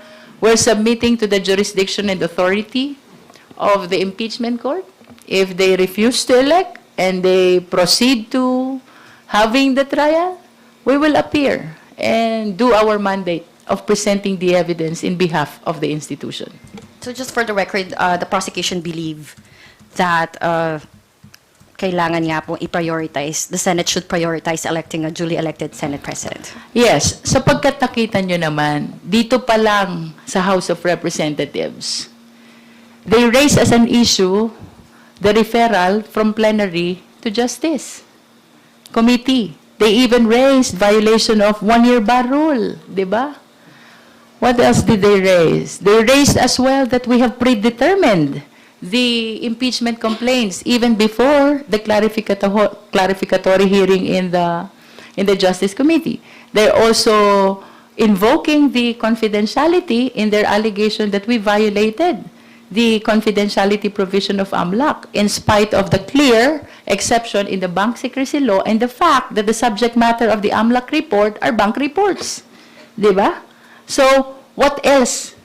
we're submitting to the jurisdiction and authority of the impeachment court. If they refuse to elect and they proceed to having the trial, we will appear and do our mandate of presenting the evidence in behalf of the institution. So just for the record, the prosecution believe that kailangan nga po i-prioritize, the Senate should prioritize electing a duly elected Senate President. Yes, sapagkat nakita nyo naman, dito pa lang sa House of Representatives, they raise as an issue the referral from plenary to Justice Committee. They even raised violation of one-year bar rule, di ba? What else did they raise? They raised as well that we have predetermined the impeachment complaints even before the clarificatory hearing in the Justice Committee. They're also invoking the confidentiality in their allegation that we violated the confidentiality provision of AMLAC, in spite of the clear exception in the bank secrecy law and the fact that the subject matter of the AMLAC report are bank reports. Di ba? So, what else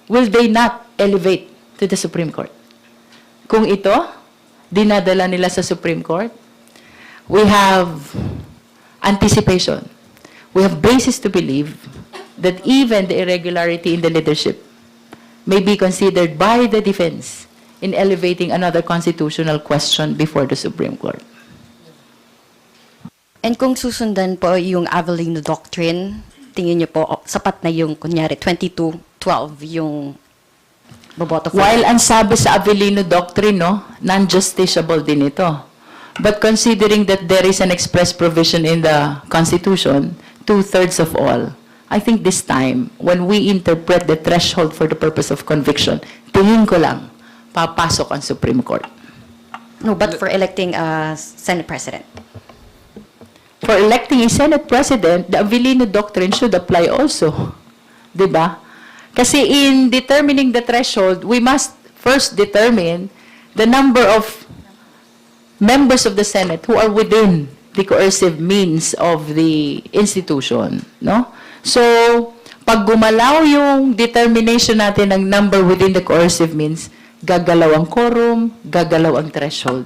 will they not elevate to the Supreme Court? Kung ito, dinadala nila sa Supreme Court, we have anticipation. We have basis to believe that even the irregularity in the leadership may be considered by the defense in elevating another constitutional question before the Supreme Court. And kung susundan po yung Avellino Doctrine, tingin niyo po sapat na yung kunyari 22-12 yung boboto for? While ang sabi sa Avellino Doctrine, no, non-justiciable din ito. But considering that there is an express provision in the Constitution, 2/3 of all, I think this time, when we interpret the threshold for the purpose of conviction, tingin ko lang, papasok ang Supreme Court. No, but for electing a Senate President. For electing a Senate President, the Avellino Doctrine should apply also. Diba? Kasi in determining the threshold, we must first determine the number of members of the Senate who are within the coercive means of the institution. No? So, pag gumalaw yung determination natin ng number within the coercive means, gagalaw ang quorum, gagalaw ang threshold.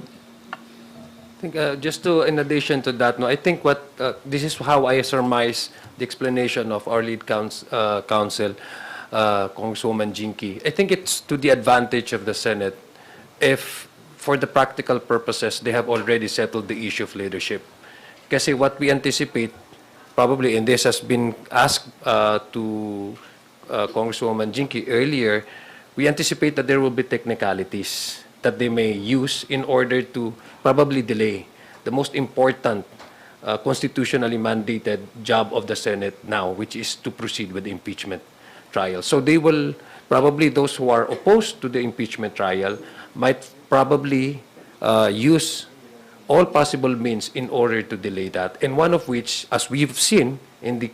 I think just to, in addition to that, no, I think this is how I surmise the explanation of our lead counsel, Congresswoman Jinky. I think it's to the advantage of the Senate if, for the practical purposes, they have already settled the issue of leadership. Kasi what we anticipate, probably, and this has been asked to Congresswoman Jinky earlier, we anticipate that there will be technicalities that they may use in order to probably delay the most important constitutionally mandated job of the Senate now, which is to proceed with the impeachment trial. So they will, probably those who are opposed to the impeachment trial might probably use all possible means in order to delay that. And one of which, as we've seen in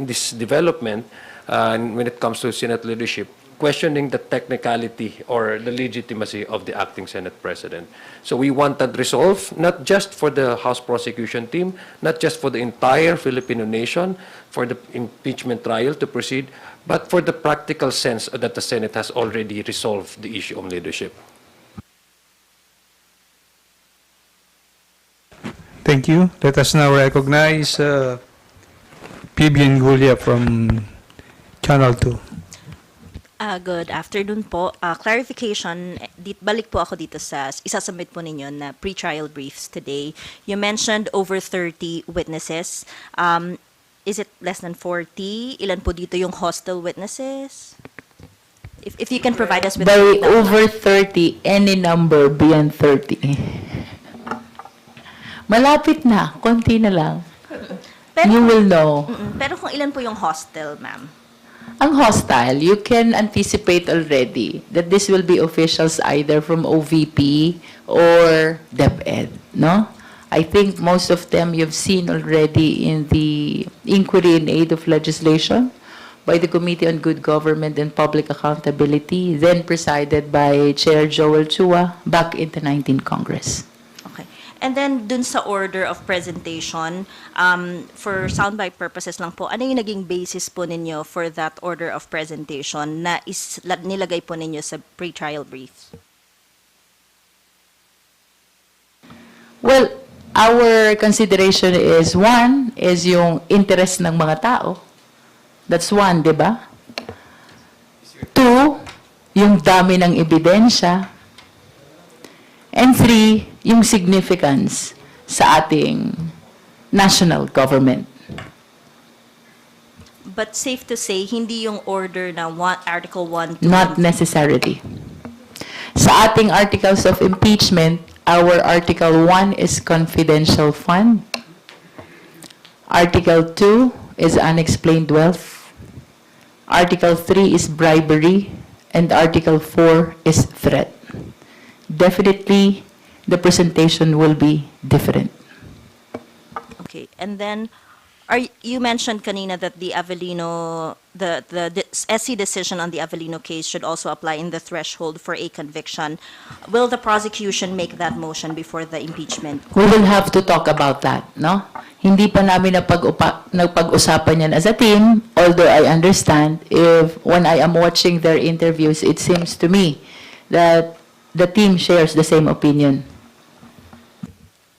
this development, when it comes to Senate leadership, questioning the technicality or the legitimacy of the acting Senate President. So we want that resolved, not just for the House prosecution team, not just for the entire Filipino nation, for the impeachment trial to proceed, but for the practical sense that the Senate has already resolved the issue of leadership. Thank you. Let us now recognize PB Ngulia from Channel 2. Good afternoon po. Clarification, balik po ako dito sa isasubmit po ninyo na pre-trial briefs today. You mentioned over 30 witnesses. Is it less than 40? Ilan po dito yung hostile witnesses? If you can provide us with By that. over 30, any number beyond 30. Malapit na, konti na lang. You will know. Pero kung ilan po yung hostile, ma'am? Ang hostile, you can anticipate already that this will be officials either from OVP or DepEd, no? I think most of them you've seen already in the inquiry in aid of legislation by the Committee on Good Government and Public Accountability, then presided by Chair Joel Chua back in the 19th Congress. Okay. And then, dun sa order of presentation, for soundbite purposes lang po, ano yung naging basis po ninyo for that order of presentation na nilagay po ninyo sa pre-trial brief? Well, our consideration is, one, is yung interest ng mga tao. That's one, di ba? Two, yung dami ng ebidensya. And three, yung significance sa ating national government. But safe to say, hindi yung order na Article 1 to Not necessarily. Sa ating articles of impeachment, our Article 1 is confidential fund. Article 2 is unexplained wealth. Article 3 is bribery. And Article 4 is threat. Definitely, the presentation will be different. Okay, and then You mentioned kanina that the Avellino, the SC decision on the Avellino case should also apply in the threshold for a conviction. Will the prosecution make that motion before the impeachment? We will have to talk about that, no? Hindi pa namin napag-usapan yan as a team, although I understand if when I am watching their interviews, it seems to me that the team shares the same opinion.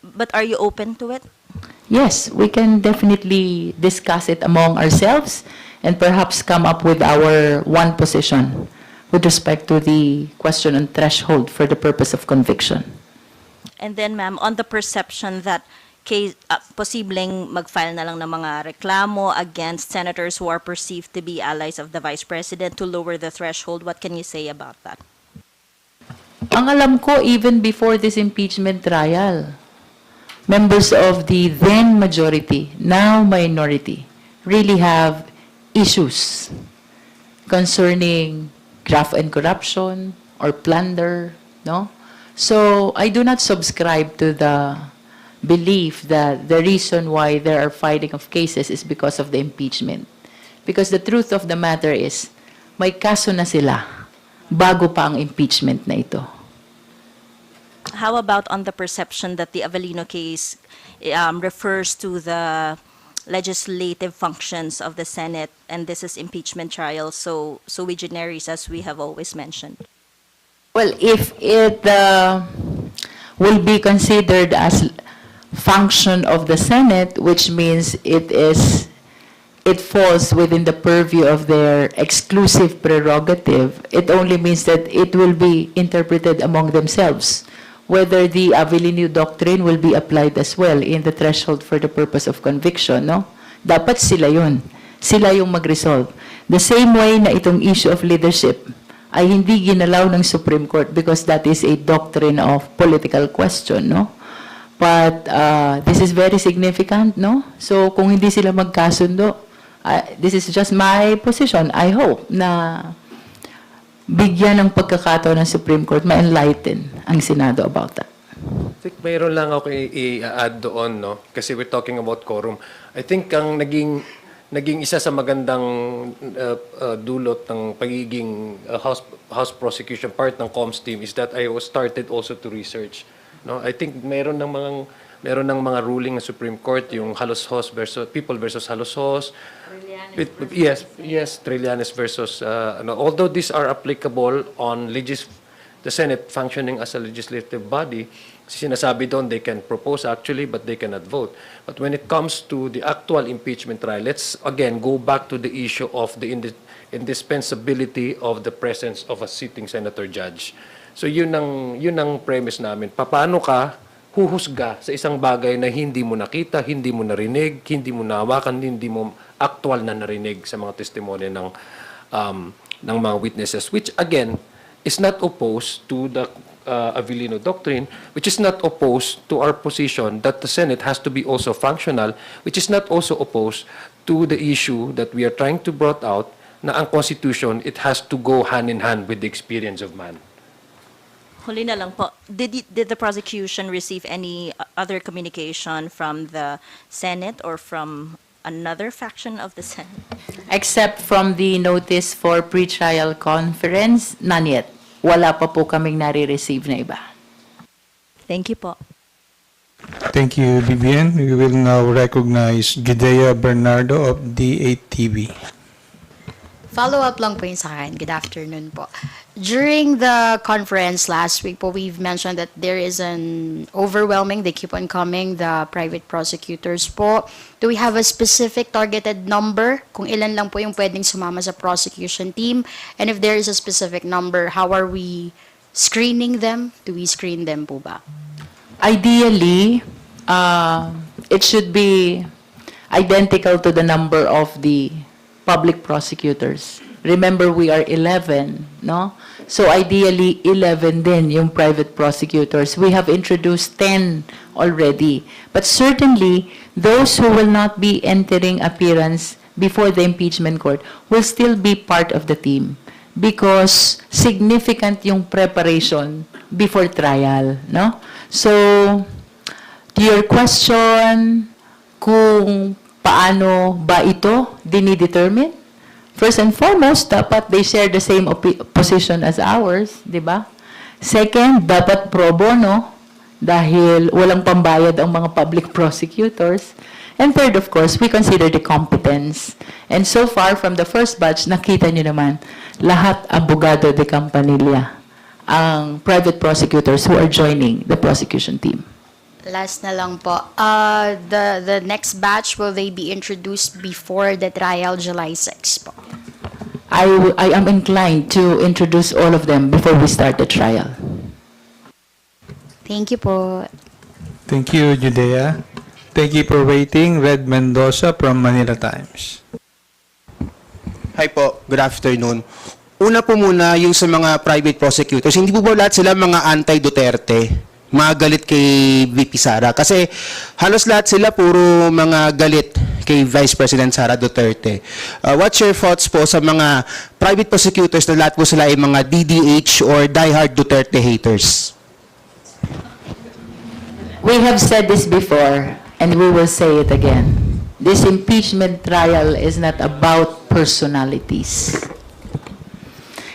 But are you open to it? Yes, we can definitely discuss it among ourselves and perhaps come up with our one position with respect to the question on threshold for the purpose of conviction. And then, ma'am, on the perception that case, posibleng mag-file na lang ng mga reklamo against senators who are perceived to be allies of the Vice President to lower the threshold, what can you say about that? Ang alam ko, even before this impeachment trial, members of the then majority, now minority, really have issues concerning graft and corruption or plunder, no? So I do not subscribe to the belief that the reason why there are filing of cases is because of the impeachment. Because the truth of the matter is, may kaso na sila bago pa ang impeachment na ito. How about on the perception that the Avellino case refers to the legislative functions of the Senate, and this is impeachment trial, so sui generis, as we have always mentioned? Well, if it will be considered as function of the Senate, which means it falls within the purview of their exclusive prerogative, it only means that it will be interpreted among themselves, whether the Avellino doctrine will be applied as well in the threshold for the purpose of conviction, no? Dapat sila yun. Sila yung mag-resolve. The same way na itong issue of leadership ay hindi ginalaw ng Supreme Court because that is a doctrine of political question, no? But this is very significant, no? So kung hindi sila magkasundo, this is just my position. I hope na bigyan ng pagkakataon ng Supreme Court, ma-enlighten ang Senado about that. I think mayroon lang ako i-add doon, no? Kasi we're talking about quorum. I think ang naging isa sa magandang dulot ng pagiging House prosecution part ng comms team is that I was started also to research. No, I think meron ng mga ruling ng Supreme Court, yung Halos-Hos versus People versus Halos-Hos. Yes, Trillanes versus although these are applicable on the Senate functioning as a legislative body, sinasabi doon they can propose actually but they cannot vote. But when it comes to the actual impeachment trial, let's again go back to the issue of the indispensability of the presence of a sitting senator judge. So yun ang premise namin. Paano ka huhusga sa isang bagay na hindi mo nakita, hindi mo narinig, hindi mo nahawakan, hindi mo actual na narinig sa mga testimonya ng mga witnesses, which again is not opposed to the Avellino doctrine, which is not opposed to our position that the Senate has to be also functional, which is not also opposed to the issue that we are trying to brought out na ang Constitution, it has to go hand in hand with the experience of man. Huli na lang po, did the prosecution receive any other communication from the Senate or from another faction of the Senate? Except from the notice for pretrial conference, none yet. Wala pa po kaming nare-receive na iba. Thank you po. Thank you, Vivian. We will now recognize Gidea Bernardo of D8TV. Follow-up lang po yun sa akin. Good afternoon po. During the conference last week po, we've mentioned that there is an overwhelming, they keep on coming, the private prosecutors po. Do we have a specific targeted number? Kung ilan lang po yung pwedeng sumama sa prosecution team? And if there is a specific number, how are we screening them? Do we screen them po ba? Ideally, it should be identical to the number of the public prosecutors. Remember, we are 11, no? So ideally, 11 din yung private prosecutors. We have introduced 10 already. But certainly, those who will not be entering appearance before the impeachment court will still be part of the team because significant yung preparation before trial, no? So, to your question, kung paano ba ito dinidetermine? First and foremost, dapat they share the same position as ours, di ba? Second, dapat pro bono dahil walang pambayad ang mga public prosecutors. And third, of course, we consider the competence. And so far, from the first batch, nakita nyo naman, lahat abogado de Campanilla ang private prosecutors who are joining the prosecution team. Last na lang po. The next batch, will they be introduced before the trial July 6 po? I am inclined to introduce all of them before we start the trial. Thank you po. Thank you, Judea. Thank you for waiting. Red Mendoza from Manila Times. Hi po, good afternoon. Una po muna yung sa mga private prosecutors, hindi po ba lahat sila mga anti-Duterte? Mga galit kay VP Sara? Kasi halos lahat sila puro mga galit kay Vice President Sara Duterte. What's your thoughts po sa mga private prosecutors na lahat po sila ay mga DDH or diehard Duterte haters? We have said this before, and we will say it again. This impeachment trial is not about personalities.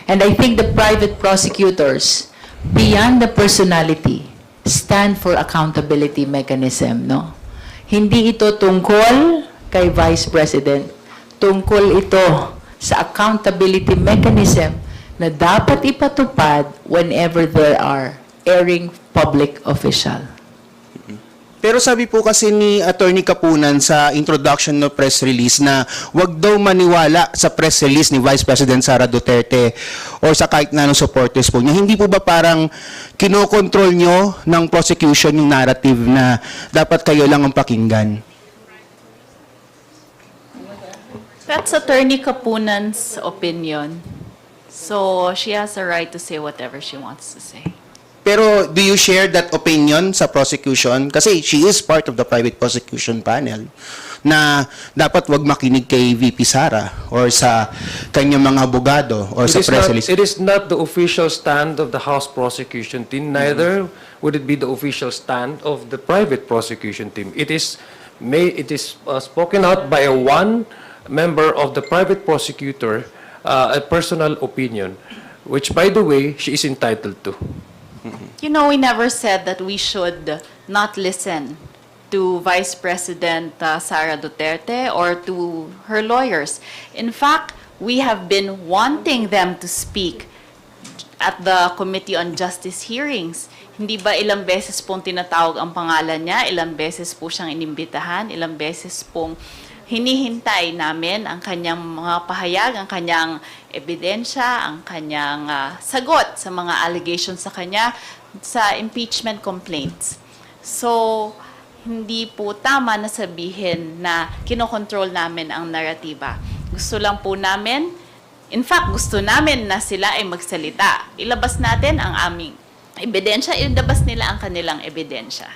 And I think the private prosecutors, beyond the personality, stand for accountability mechanism, no? Hindi ito tungkol kay Vice President. Tungkol ito sa accountability mechanism na dapat ipatupad whenever there are erring public official. Pero sabi po kasi ni Attorney Kapunan sa introduction ng press release na wag daw maniwala sa press release ni Vice President Sara Duterte or sa kahit na anong supporters po niya. Hindi po ba parang kinokontrol nyo ng prosecution yung narrative na dapat kayo lang ang pakinggan? That's Attorney Kapunan's opinion. So she has a right to say whatever she wants to say. Pero do you share that opinion sa prosecution? Kasi she is part of the private prosecution panel na dapat wag makinig kay VP Sara or sa kanyang mga abogado or sa press release. It is not the official stand of the House prosecution team, neither would it be the official stand of the private prosecution team. It is spoken out by one member of the private prosecutor, a personal opinion, which, by the way, she is entitled to. You know, we never said that we should not listen to Vice President Sara Duterte or to her lawyers. In fact, we have been wanting them to speak at the Committee on Justice hearings. Hindi ba ilang beses pong tinatawag ang pangalan niya, ilang beses po siyang inimbitahan, ilang beses pong hinihintay namin ang kanyang mga pahayag, ang kanyang ebidensya, ang kanyang sagot sa mga allegations sa kanya sa impeachment complaints. So, hindi po tama na sabihin na kinokontrol namin ang naratiba. Gusto lang po namin, in fact, gusto namin na sila ay magsalita. Ilabas natin ang aming ebidensya, ilabas nila ang kanilang ebidensya.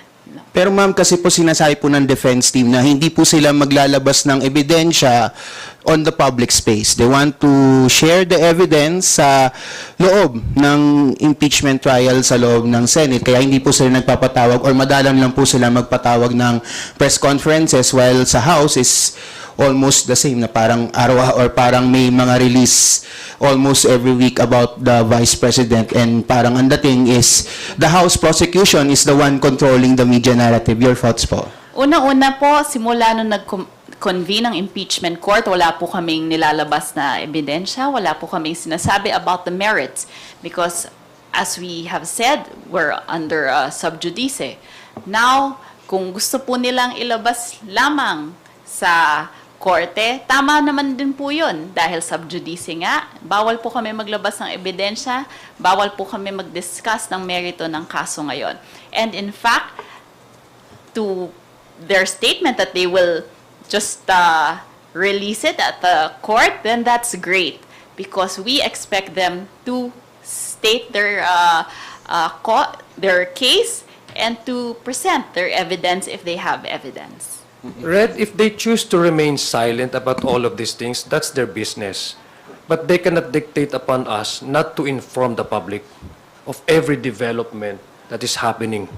Pero ma'am, kasi po sinasabi po ng defense team na hindi po sila maglalabas ng ebidensya on the public space. They want to share the evidence sa loob ng impeachment trial sa loob ng Senate. Kaya hindi po sila nagpapatawag or madalang lang po sila magpatawag ng press conferences while sa House is almost the same na parang araw or parang may mga release almost every week about the Vice President and parang ang dating is the House prosecution is the one controlling the media narrative. Your thoughts po? Una-una po, simula nung nag-convene ang impeachment court, wala po kaming nilalabas na ebidensya, wala po kaming sinasabi about the merits because as we have said, we're under sub judice. Now, kung gusto po nilang ilabas lamang sa korte, tama naman din po yun. Dahil sub judice nga, bawal po kami maglabas ng ebidensya, bawal po kami mag-discuss ng merito ng kaso ngayon. And in fact, to their statement that they will just release it at the court, then that's great. Because we expect them to state their case and to present their evidence if they have evidence. Red, if they choose to remain silent about all of these things, that's their business. But they cannot dictate upon us not to inform the public of every development that is happening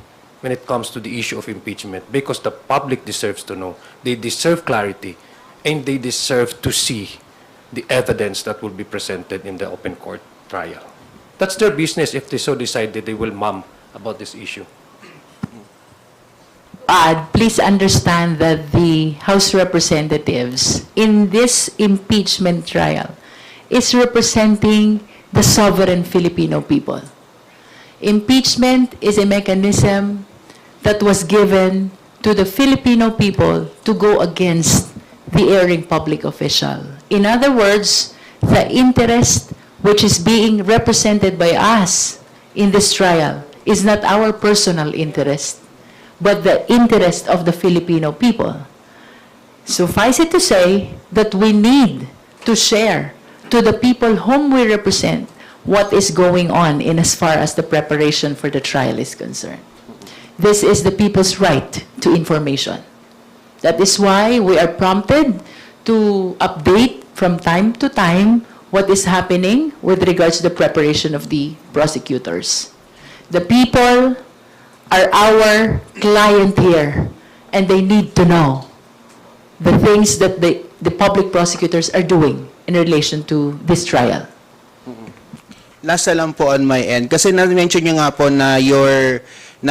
when it comes to the issue of impeachment, because the public deserves to know. They deserve clarity, and they deserve to see the evidence that will be presented in the open court trial. That's their business if they so decide that they will mum about this issue. Please understand that the House representatives in this impeachment trial is representing the sovereign Filipino people. Impeachment is a mechanism that was given to the Filipino people to go against the erring public official. In other words, the interest which is being represented by us in this trial is not our personal interest, but the interest of the Filipino people. Suffice it to say that we need to share to the people whom we represent what is going on in as far as the preparation for the trial is concerned. This is the people's right to information. That is why we are prompted to update from time to time what is happening with regards to the preparation of the prosecutors. The people are our client here, and they need to know the things that the public prosecutors are doing in relation to this trial. Last na lang po on my end. Kasi na-mention nyo nga po na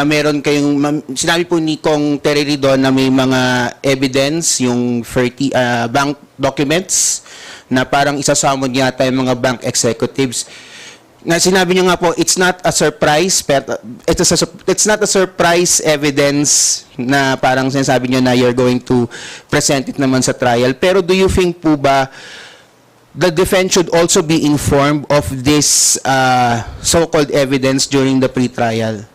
meron kayong, sinabi po ni Kong Terry doon na may mga evidence, yung 30 bank documents, na parang isasamon yata yung mga bank executives. Na sinabi nyo nga po, it's not a surprise, pero it's not a surprise evidence na parang sinasabi nyo na you're going to present it naman sa trial. Pero do you think po ba the defense should also be informed of this so-called evidence during the pre-trial?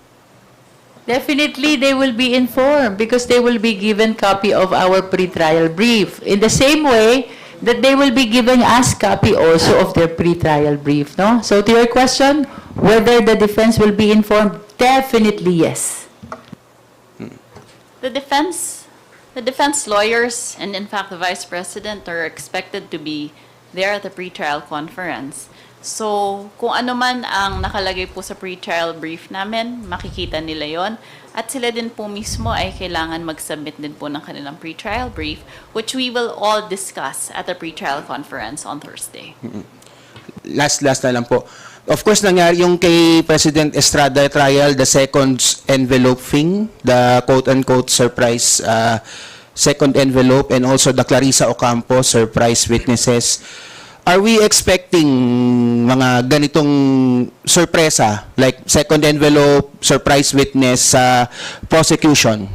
Definitely, they will be informed because they will be given copy of our pre-trial brief. In the same way that they will be giving us copy also of their pre-trial brief, no? So to your question, whether the defense will be informed, definitely yes. The defense lawyers, and in fact the Vice President, are expected to be there at the pre-trial conference. So, kung ano man ang nakalagay po sa pre-trial brief namin, makikita nila yon. At sila din po mismo ay kailangan mag-submit din po ng kanilang pre-trial brief, which we will all discuss at the pre-trial conference on Thursday. Last na lang po. Of course, nangyari yung kay President Estrada trial, the second envelope thing, the quote-unquote surprise second envelope, and also the Clarissa Ocampo surprise witnesses. Are we expecting mga ganitong sorpresa, like second envelope, surprise witness sa prosecution?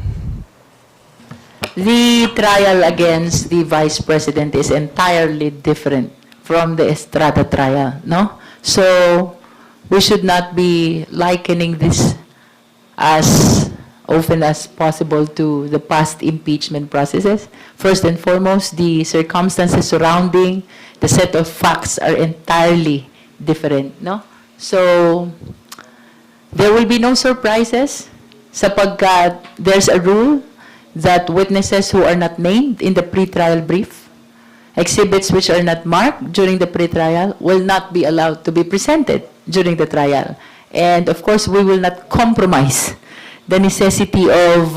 The trial against the Vice President is entirely different from the Estrada trial, no? So, we should not be likening this as often as possible to the past impeachment processes. First and foremost, the circumstances surrounding the set of facts are entirely different, no? So, there will be no surprises sapagkat there's a rule that witnesses who are not named in the pre-trial brief, exhibits which are not marked during the pre-trial, will not be allowed to be presented during the trial. And of course, we will not compromise the necessity of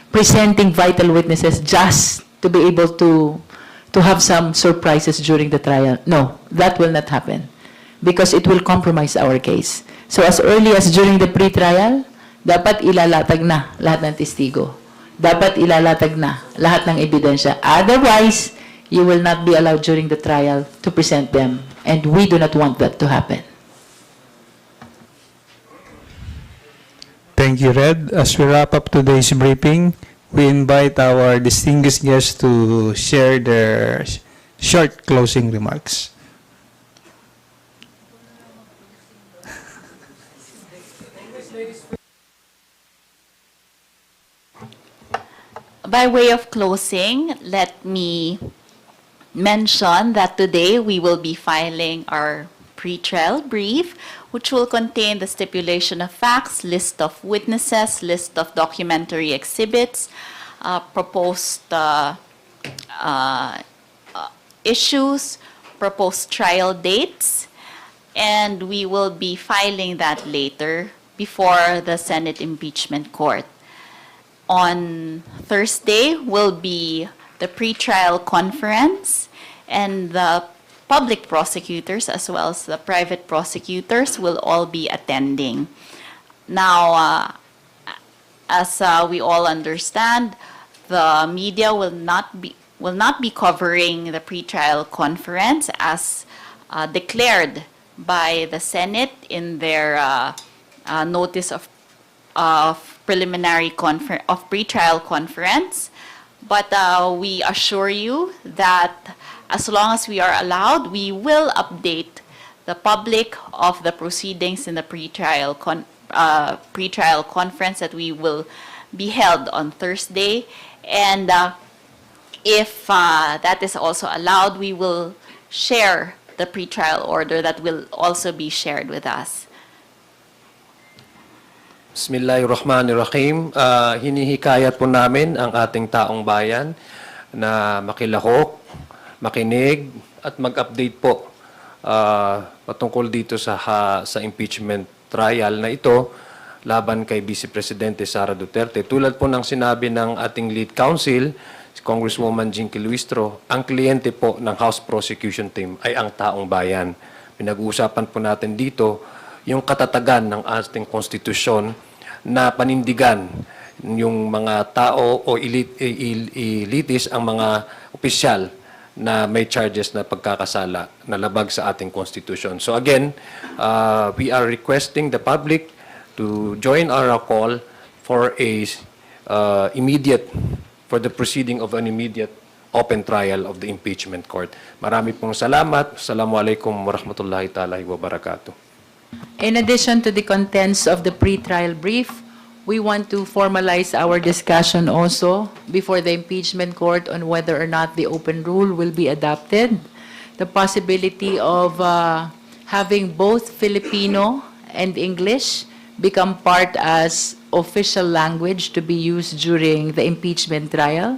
presenting vital witnesses just to be able to have some surprises during the trial. No, that will not happen because it will compromise our case. So as early as during the pre-trial, dapat ilalatag na lahat ng testigo. Dapat ilalatag na lahat ng ebidensya. Otherwise, you will not be allowed during the trial to present them. And we do not want that to happen. Thank you, Red. As we wrap up today's briefing, we invite our distinguished guests to share their short closing remarks. By way of closing, let me mention that today we will be filing our pre-trial brief, which will contain the stipulation of facts, list of witnesses, list of documentary exhibits, proposed issues, proposed trial dates, and we will be filing that later before the Senate Impeachment Court. On Thursday will be the pretrial conference, and the public prosecutors as well as the private prosecutors will all be attending. Now, as we all understand, the media will not be covering the pretrial conference as declared by the Senate in their notice of pretrial conference. But we assure you that as long as we are allowed, we will update the public of the proceedings in the pretrial conference that we will be held on Thursday. And if that is also allowed, we will share the pretrial order that will also be shared with us. Bismillahirrahmanirrahim. Hinihikayat po namin ang ating taong bayan na makilahok, makinig, at mag-update po patungkol dito sa impeachment trial na ito laban kay Vice Presidente Sara Duterte. Tulad po ng sinabi ng ating lead counsel, si Congresswoman Jinky Luistro, ang kliyente po ng House Prosecution Team ay ang taong bayan. Pinag-uusapan po natin dito yung katatagan ng ating konstitusyon na panindigan yung mga tao o elitis ang mga opisyal na may charges na pagkakasala na labag sa ating konstitusyon. So again, we are requesting the public to join our call for for the proceeding of an immediate open trial of the impeachment court. Marami pong salamat. Assalamualaikum warahmatullahi ta'ala wabarakatuh. In addition to the contents of the pre-trial brief, we want to formalize our discussion also before the impeachment court on whether or not the open rule will be adopted. The possibility of having both Filipino and English become part as official language to be used during the impeachment trial.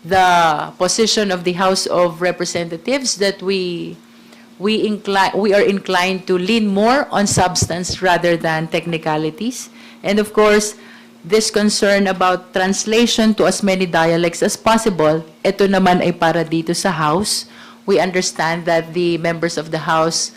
The position of the House of Representatives that we are inclined to lean more on substance rather than technicalities. And of course, this concern about translation to as many dialects as possible, ito naman ay para dito sa House. We understand that the members of the House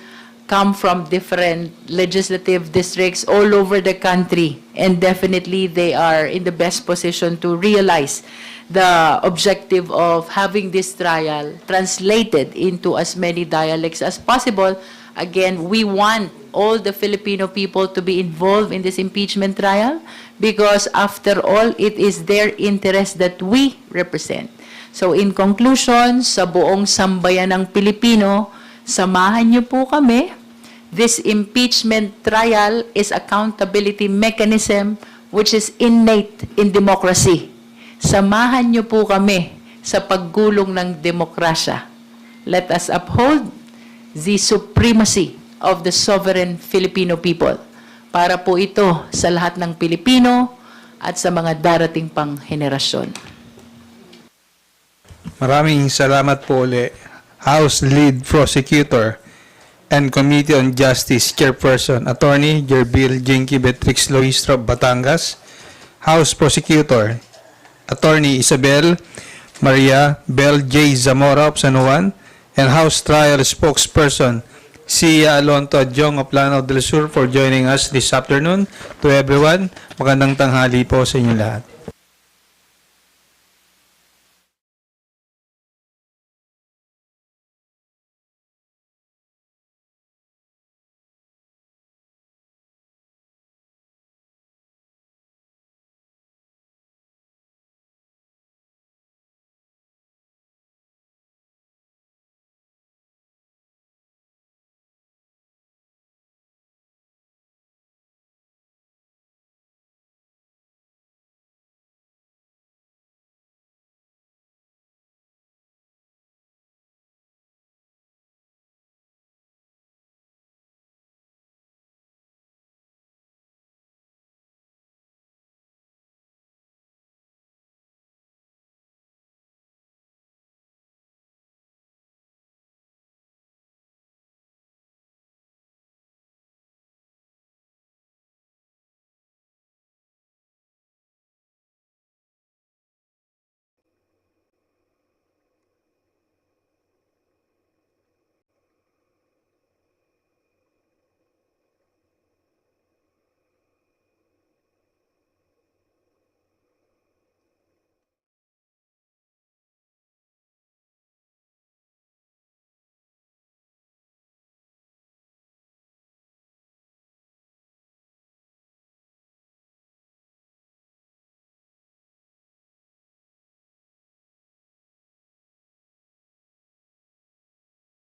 come from different legislative districts all over the country, and definitely they are in the best position to realize the objective of having this trial translated into as many dialects as possible. Again, we want all the Filipino people to be involved in this impeachment trial because after all, it is their interest that we represent. So in conclusion, sa buong sambayan ng Pilipino, samahan niyo po kami. This impeachment trial is accountability mechanism which is innate in democracy. Samahan niyo po kami sa paggulong ng demokrasya. Let us uphold the supremacy of the sovereign Filipino people. Para po ito sa lahat ng Pilipino at sa mga darating pang henerasyon. Maraming salamat po ulit, House Lead Prosecutor and Committee on Justice Chairperson, Attorney Jerbil Jinky Beatrix Loistro, Batangas, House Prosecutor, Attorney Isabel Maria Bel J. Zamora of San Juan, and House Trial Spokesperson Sia Alonto Adjong of Lanao del Sur for joining us this afternoon. To everyone, magandang tanghali po sa inyo lahat.